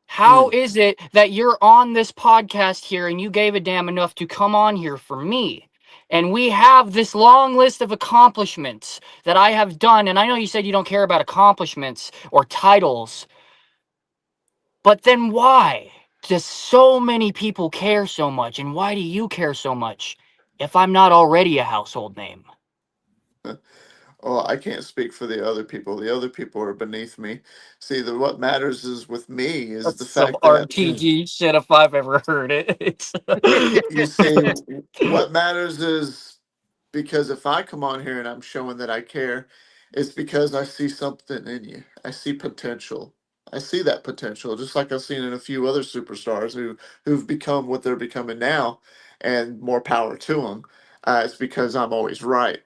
How Mm. is it that you're on this podcast here and you gave a damn enough to come on here for me? And we have this long list of accomplishments that I have done. And I know you said you don't care about accomplishments or titles, but then why does so many people care so much? And why do you care so much if I'm not already a household name? Well, I can't speak for the other people. The other people are beneath me. See, what matters is with me is That's the some fact that RTG shit if I've ever heard it. you see, what matters is because if I come on here and I'm showing that I care, it's because I see something in you. I see potential. I see that potential, just like I've seen in a few other superstars who've become what they're becoming now, and more power to them. It's because I'm always right.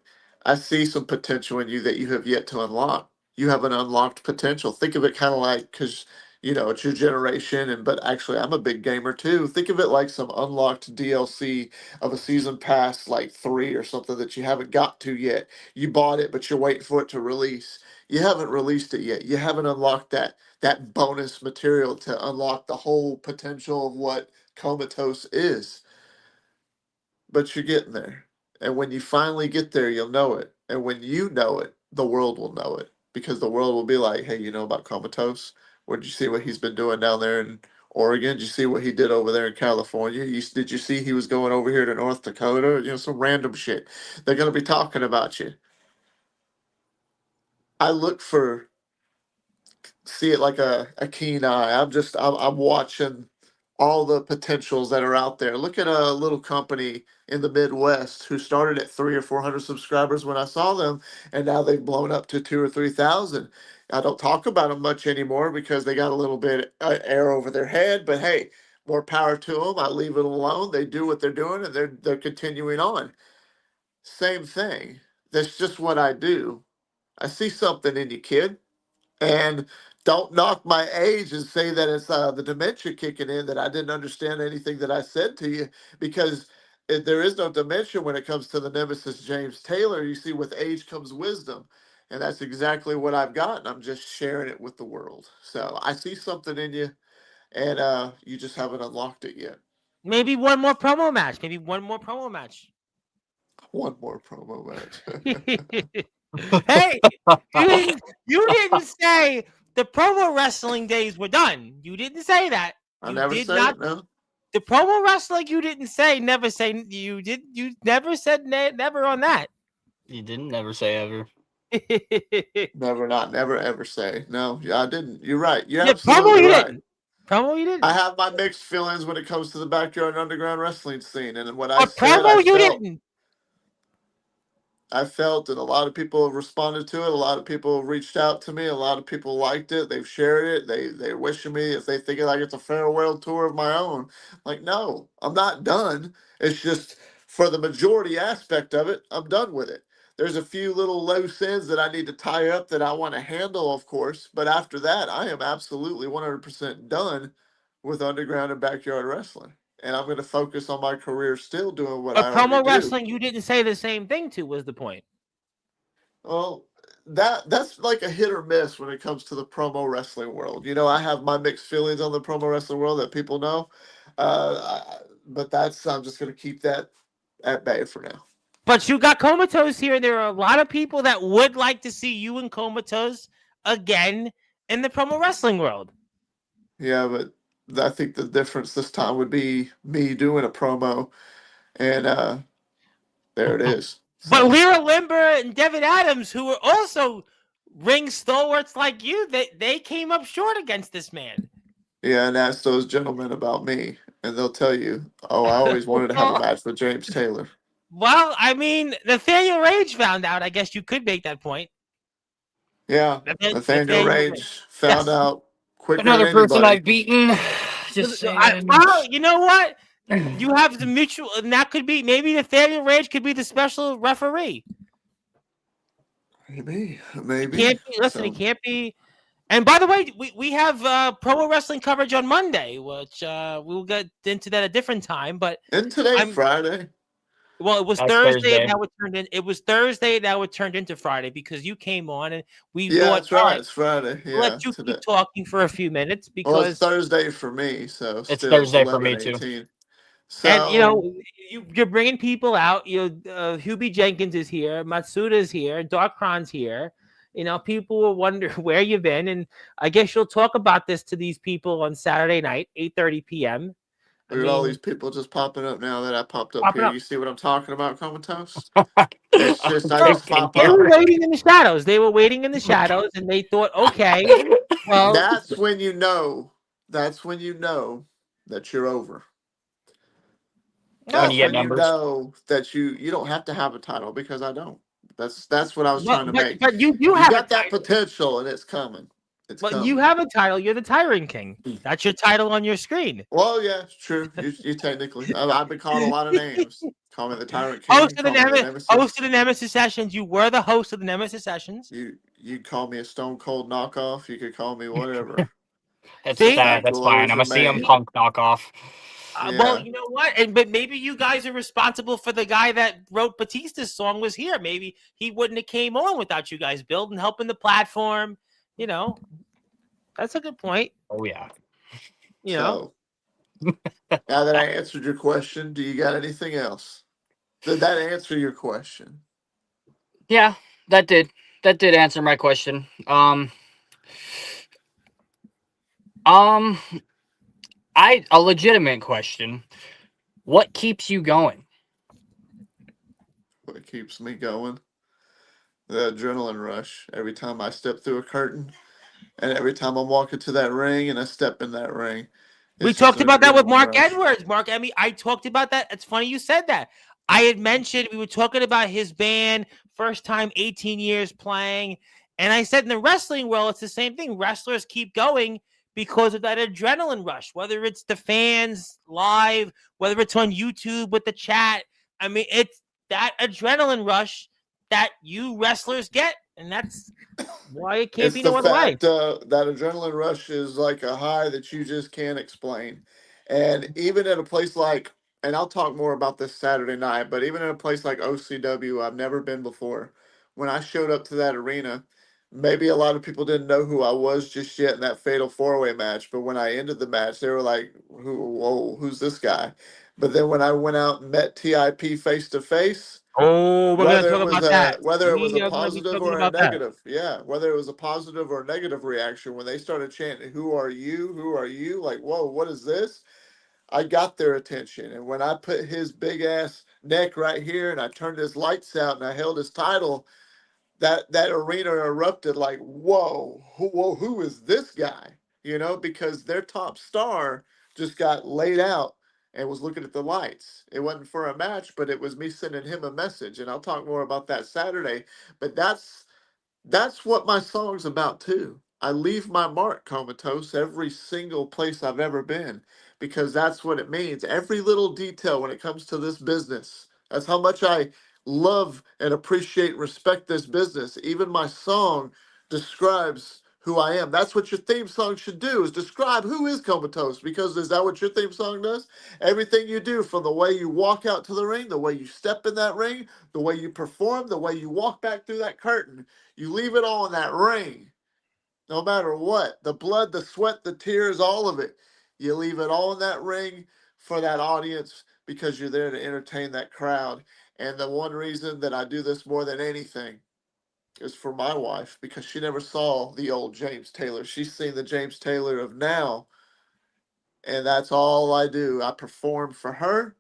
I see some potential in you that you have yet to unlock. You have an unlocked potential. Think of it kind of like because it's your generation, and but actually I'm a big gamer too. Think of it like some unlocked DLC of a season pass like 3 or something that you haven't got to yet. You bought it, but you're waiting for it to release. You haven't released it yet. You haven't unlocked that bonus material to unlock the whole potential of what Comatose is. But you're getting there. And when you finally get there, you'll know it. And when you know it, the world will know it. Because the world will be like, hey, you know about Comatose? Where'd you see what he's been doing down there in Oregon. Did you see what he did over there in California? Did you see he was going over here to North Dakota? Some random shit. They're going to be talking about you. I look for see it like a keen eye. I'm watching all the potentials that are out there. Look at a little company in the Midwest who started at 300 or 400 subscribers when I saw them, and now they've blown up to 2 or 3 thousand. I don't talk about them much anymore because they got a little bit air over their head. But hey, more power to them. I leave it alone. They do what they're doing, and they're continuing on. Same thing. That's just what I do. I see something in you, kid. And don't knock my age and say that it's the dementia kicking in, that I didn't understand anything that I said to you, because there is no dementia when it comes to the nemesis James Taylor. You see, with age comes wisdom. And that's exactly what I've got. And I'm just sharing it with the world. So I see something in you, and you just haven't unlocked it yet. Maybe one more promo match. Maybe one more promo match. One more promo match. Hey, you didn't say the promo wrestling days were done. You didn't say that. I You never did say not. it, no. The promo wrestling you didn't say. Never say you did. You never said never on that. You didn't never say ever. Never, not never, ever say. No, I didn't. You're right. You're Yeah, promo absolutely you right. didn't. Promo you I didn't. have my mixed feelings when it comes to the backyard underground wrestling scene, and what I But said, I promo you felt. didn't. I felt, and a lot of people have responded to it. A lot of people have reached out to me. A lot of people liked it. They've shared it. They're wishing me, if they think like it's a farewell tour of my own. Like, no, I'm not done. It's just for the majority aspect of it, I'm done with it. There's a few little loose ends that I need to tie up that I want to handle, of course. But after that, I am absolutely 100% done with underground and backyard wrestling. And I'm going to focus on my career still doing what But I already promo do. wrestling you didn't say the same thing to was the point. Well, that's like a hit or miss when it comes to the promo wrestling world. I have my mixed feelings on the promo wrestling world that people know, but I'm just going to keep that at bay for now. But you got Comatose here, and there are a lot of people that would like to see you and Comatose again in the promo wrestling world. Yeah, but I think the difference this time would be me doing a promo, and there it is. But So Lyra Limber and Devin Adams, who were also ring stalwarts like you, they came up short against this man. yeah, and ask those gentlemen about me, and they'll tell you, "Oh, I always wanted to have a match with James Taylor." Well, I mean, Nathaniel Rage found out. I guess you could make that point. Yeah, Nathaniel Nathaniel Rage. Rage found Yes. out quicker than Another person anybody. I've beaten. Just saying. Well, you know what? You have the mutual, and that could be maybe Nathaniel Rage could be the special referee. Maybe, He maybe. can't be. Listen, he So, can't be. And by the way, we have pro wrestling coverage on Monday, which we'll get into that a different time. But and today's I'm Friday. well, it was That's Thursday. Thursday. Now it turned in. It was Thursday. Now it turned into Friday because you came on, and we Yeah, thought, that's all right. right, It's Friday. we'll let Yeah, you today. keep talking for a few minutes Well, it's because, Thursday for me, so It's still it's Thursday for me too. 11:18. and So you're bringing people out. Hubie Jenkins is here, Matsuda is here, Darkron's here. People will wonder where you've been, and I guess you'll talk about this to these people on Saturday night, 8:30 p.m. I look at all mean, these people just popping up now that I popped up popping here. up. You see what I'm talking about, Comatose? It's just I Well, just Checking pop they up. were waiting in the shadows. They were waiting in the shadows, and they thought, okay, well, That's when you know. That's when you know that you're over. When no, you That's get when you numbers. know that you don't have to have a title, because I don't. That's what I was but trying to but make. but you do You have a got that title. potential, and it's coming. It's But you coming. have a title. You're the Tyrant King. That's your title on your screen. Well, yeah, it's true. You technically, I've been called a lot of names. Call me the Tyrant Host King. of the Call me the Host Nemesis. of the Nemesis Sessions. You were the host of the Nemesis Sessions. You call me a Stone Cold knockoff. You could call me whatever. See, That's Respect will fine. always I'm a CM remain. Punk knockoff. well, Yeah, you know what? But maybe you guys are responsible for the guy that wrote Batista's song was here. Maybe he wouldn't have came on without you guys building, helping the platform. You know, that's a good point. Oh yeah. You know, so now that I answered your question, do you got anything else? Did that answer your question? Yeah, that did. That did answer my question. Um A legitimate question. What keeps you going? What keeps me going? The adrenaline rush every time I step through a curtain, and every time I'm walking to that ring and I step in that ring. We It's just talked an about that with adrenaline Mark rush. Edwards. Mark, I mean, I talked about that. It's funny you said that. I had mentioned we were talking about his band, first time 18 years playing. And I said in the wrestling world, it's the same thing. Wrestlers keep going because of that adrenaline rush, whether it's the fans live, whether it's on YouTube with the chat. I mean, it's that adrenaline rush that you wrestlers get. And that's why it can't It's be the no other way. fact that adrenaline rush is like a high that you just can't explain. And even at a place like, and I'll talk more about this Saturday night, but even in a place like OCW, I've never been before. When I showed up to that arena, maybe a lot of people didn't know who I was just yet in that fatal four-way match. But when I ended the match, they were like, Whoa, who's this guy?" But then when I went out and met TIP face to face, Oh, we're going to talk about that. whether it was We a are going to be positive talking or a about that. negative, yeah, whether it was a positive or negative reaction when they started chanting, who are you, like, whoa, what is this? I got their attention. And when I put his big ass neck right here and I turned his lights out and I held his title, that arena erupted like, who is this guy? Because their top star just got laid out and was looking at the lights. It wasn't for a match, but it was me sending him a message. And I'll talk more about that Saturday. But that's what my song's about too. I leave my mark, Comatose, every single place I've ever been, because that's what it means. Every little detail when it comes to this business. That's how much I love and appreciate, respect this business. Even my song describes who I am. That's what your theme song should do, is describe who is Comatose, because is that what your theme song does? Everything you do, from the way you walk out to the ring, the way you step in that ring, the way you perform, the way you walk back through that curtain, you leave it all in that ring, no matter what. The blood, the sweat, the tears, all of it. You leave it all in that ring for that audience because you're there to entertain that crowd. And the one reason that I do this more than anything is for my wife, because she never saw the old James Taylor. She's seen the James Taylor of now. And that's all I do. I perform for her,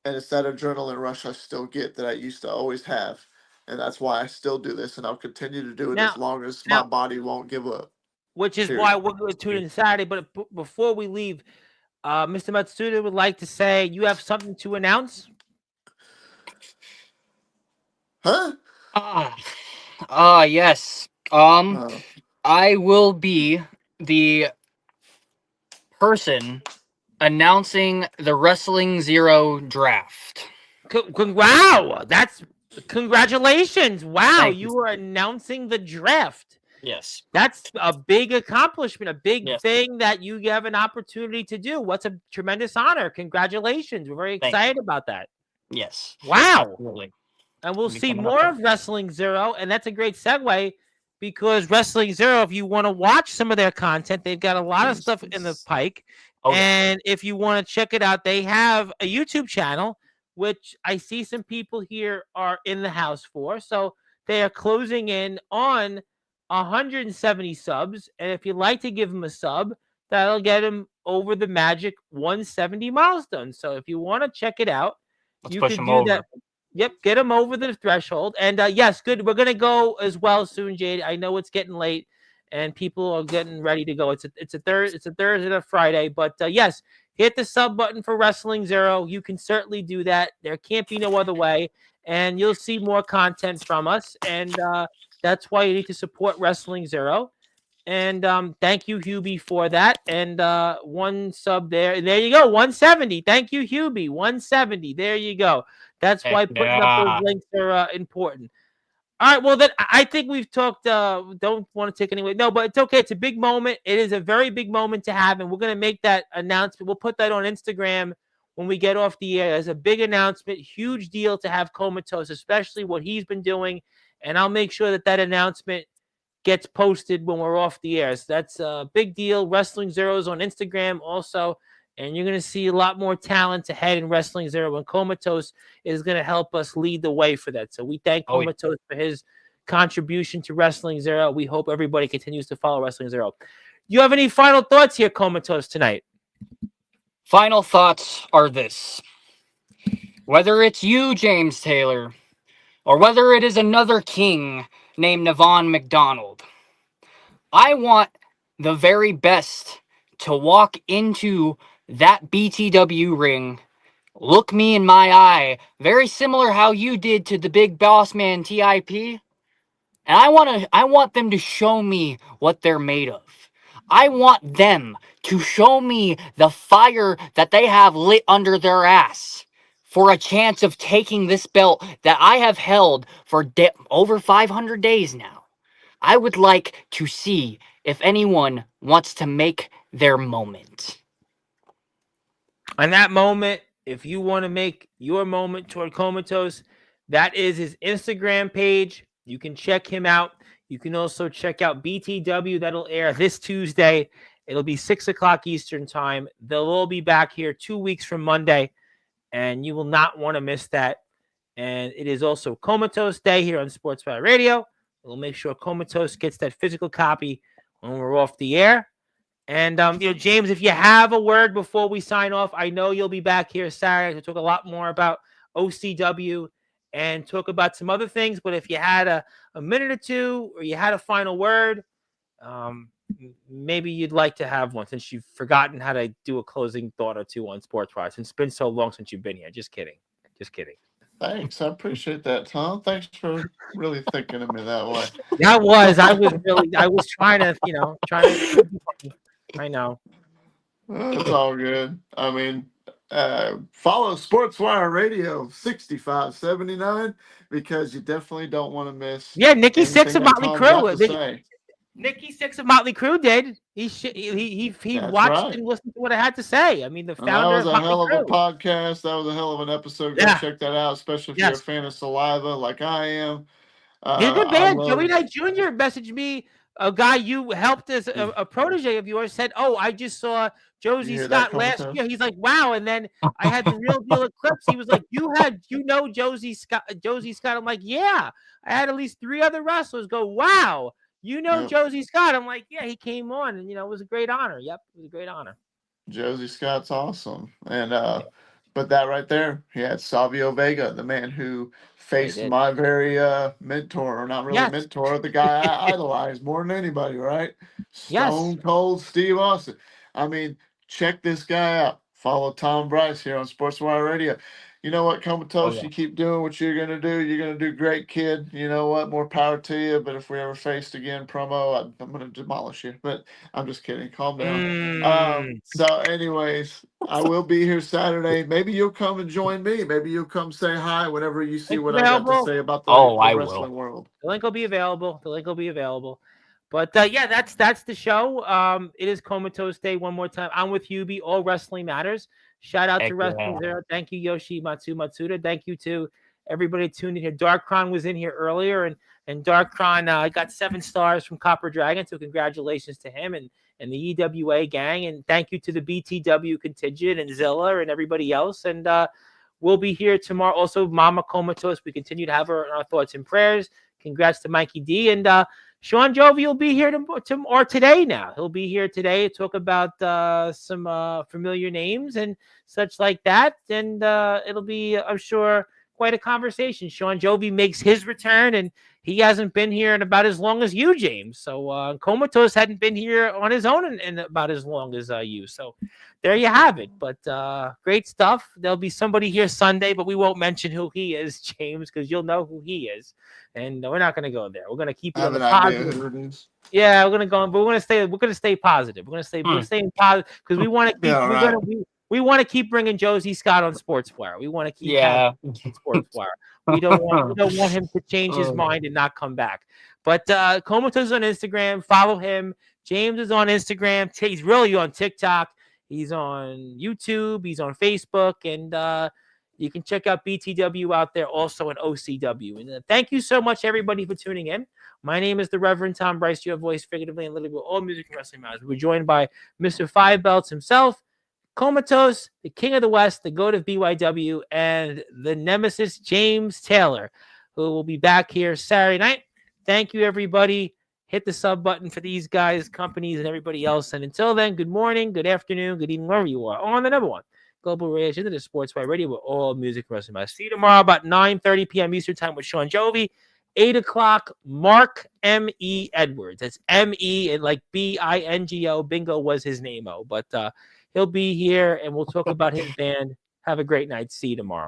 and it's that adrenaline rush I still get that I used to always have, and that's why I still do this, and I'll continue to do it as Now, long as my now, body won't give up. which is why Period. we're going to tune in Saturday. But before we leave, Mr. Matsuda would like to say you have something to announce. Huh? Ah, yes. Uh, I will be the person announcing the Wrestling Zero draft. Wow, that's congratulations! Wow, Thank you. you are announcing the draft. Yes. That's a big accomplishment, a big Yes. thing that you have an opportunity to do. What's a tremendous honor! Congratulations! We're very Thank you. excited about that. Yes. Wow. Absolutely. And we'll Be see coming up more there. of Wrestling Zero. And that's a great segue because Wrestling Zero, if you want to watch some of their content, they've got a lot of stuff in the pike. Oh yeah. And if you want to check it out, they have a YouTube channel, which I see some people here are in the house for. So they are closing in on 170 subs. And if you'd like to give them a sub, that'll get them over the magic 170 milestone. So if you want to check it out, Let's you push could them do over. that. Yep, get them over the threshold. And yes, good. We're gonna go as well soon, Jade. I know it's getting late, and people are getting ready to go. It's a Thursday and a Friday, but yes, hit the sub button for Wrestling Zero. You can certainly do that. There can't be no other way, and you'll see more content from us. And that's why you need to support Wrestling Zero. And thank you, Hubie, for that. And one sub there. And there you go. 170. Thank you, Hubie. 170. There you go. That's Heck why putting up those yeah. links are important. All right. Well, then I think we've talked. Don't want to take any away. No, but it's okay. It's a big moment. It is a very big moment to have. And we're going to make that announcement. We'll put that on Instagram when we get off the air. As a big announcement. Huge deal to have Comatose, especially what he's been doing. And I'll make sure that that announcement gets posted when we're off the air. So that's a big deal. Wrestling Zeros on Instagram also. And you're going to see a lot more talent ahead in Wrestling Zero. And Comatose is going to help us lead the way for that. So we thank Oh yeah. Comatose for his contribution to Wrestling Zero. We hope everybody continues to follow Wrestling Zero. You have any final thoughts here, Comatose, tonight? Final thoughts are this. Whether it's you, James Taylor, or whether it is another king named Navon McDonald, I want the very best to walk into that BTW ring, look me in my eye, very similar how you did to the big boss man TIP, and I want them to show me what they're made of. I want them to show me the fire that they have lit under their ass for a chance of taking this belt that I have held for over 500 days now. I would like to see if anyone wants to make their moment. On that moment, if you want to make your moment toward Comatose, that is his Instagram page. You can check him out. You can also check out BTW. That'll air this Tuesday. It'll be 6 o'clock Eastern time. They'll all be back here 2 weeks from Monday, and you will not want to miss that. And it is also Comatose Day here on Sportswire Radio. We'll make sure Comatose gets that physical copy when we're off the air. And, James, if you have a word before we sign off, I know you'll be back here Saturday to talk a lot more about OCW and talk about some other things. But if you had a minute or two or you had a final word, maybe you'd like to have one since you've forgotten how to do a closing thought or two on Sportswire. It's been so long since you've been here. Just kidding. Just kidding. Thanks. I appreciate that, Tom. Thanks for really thinking of me that way. I was trying to, I know. It's all good. I mean, follow Sportswire Radio 6579 because you definitely don't want to miss. Yeah, Nikki Six of Motley Crue. Nikki Six of Motley Crue did. He watched right. and listened to what I had to say. I mean, the founder that was of a Motley hell of Crue. a podcast. That was a hell of an episode. Go check that out, especially if you're a fan of Saliva like I am. He's a good band. Joey Knight Jr. messaged me. A guy you helped as a protege of yours said, "Oh, I just saw Josie Scott last year." He's like, "Wow!" And then I had the Real Deal Eclipse. He was like, "You know Josie Scott?" I'm like, "Yeah." I had at least 3 other wrestlers go, "Wow, you know Josie Scott?" I'm like, "Yeah, he came on, and it was a great honor." Yep, it was a great honor. Josie Scott's awesome, and but that right there, he had Savio Vega, the man who faced my very mentor, or not really mentor, the guy I idolized more than anybody, right? Stone Cold Steve Austin. I mean, check this guy out. Follow Tom Bryce here on Sportswire Radio. You know what, Comatose, you keep doing what you're going to do. You're going to do great, kid. You know what? More power to you. But if we ever faced again, promo, I'm going to demolish you. But I'm just kidding. Calm down. So anyways, I will be here Saturday. Maybe you'll come and join me. Maybe you'll come say hi whenever you see what I got to say about the wrestling world. The link will be available. But that's the show. It is Comatose Day one more time. I'm with Hubie. All wrestling matters. Shout out to Wrestling Zero. Thank you, Yoshi Matsuda. Thank you to everybody tuning in here. Darkron was in here earlier, and Darkron got 7 stars from Copper Dragon. So congratulations to him and the EWA gang. And thank you to the BTW contingent and Zilla and everybody else. And we'll be here tomorrow. Also, Mama Comatose. We continue to have her in our thoughts and prayers. Congrats to Mikey D. And Sean Jovi will be here today now. He'll be here today to talk about some familiar names and such like that. And it'll be, I'm sure, quite a conversation. Sean Jovi makes his return, and he hasn't been here in about as long as you, James. So Comatose hadn't been here on his own in about as long as you. So there you have it. But great stuff. There'll be somebody here Sunday, but we won't mention who he is, James, because you'll know who he is. And we're not going to go there. We're going to keep it on the positive. Yeah, we're going to go, but we're going to stay positive. We're going to stay positive because we want to keep. We want to keep bringing Josie Scott on Sportswire. We want to keep having him on Sportswire. We don't want him to change his mind and not come back. But Comatose is on Instagram. Follow him. James is on Instagram. He's really on TikTok. He's on YouTube. He's on Facebook. And you can check out BTW out there also in OCW. And thank you so much, everybody, for tuning in. My name is the Reverend Tom Bryce, your voice figuratively and literally all music and wrestling matters. We're joined by Mr. Five Belts himself, Comatose, the King of the West, the GOAT of BYW, and the Nemesis James Taylor, who will be back here Saturday night. Thank you, everybody. Hit the sub button for these guys, companies, and everybody else. And until then, good morning, good afternoon, good evening, wherever you are. On the number one global radio station, the Sportswire Radio, with all music wrestling. I'll see you tomorrow about 9:30 p.m. Eastern Time with Sean Jovi. 8 o'clock, Mark M.E. Edwards. That's M.E. and like B-I-N-G-O. Bingo was his name-o. But he'll be here, and we'll talk about his band. Have a great night. See you tomorrow.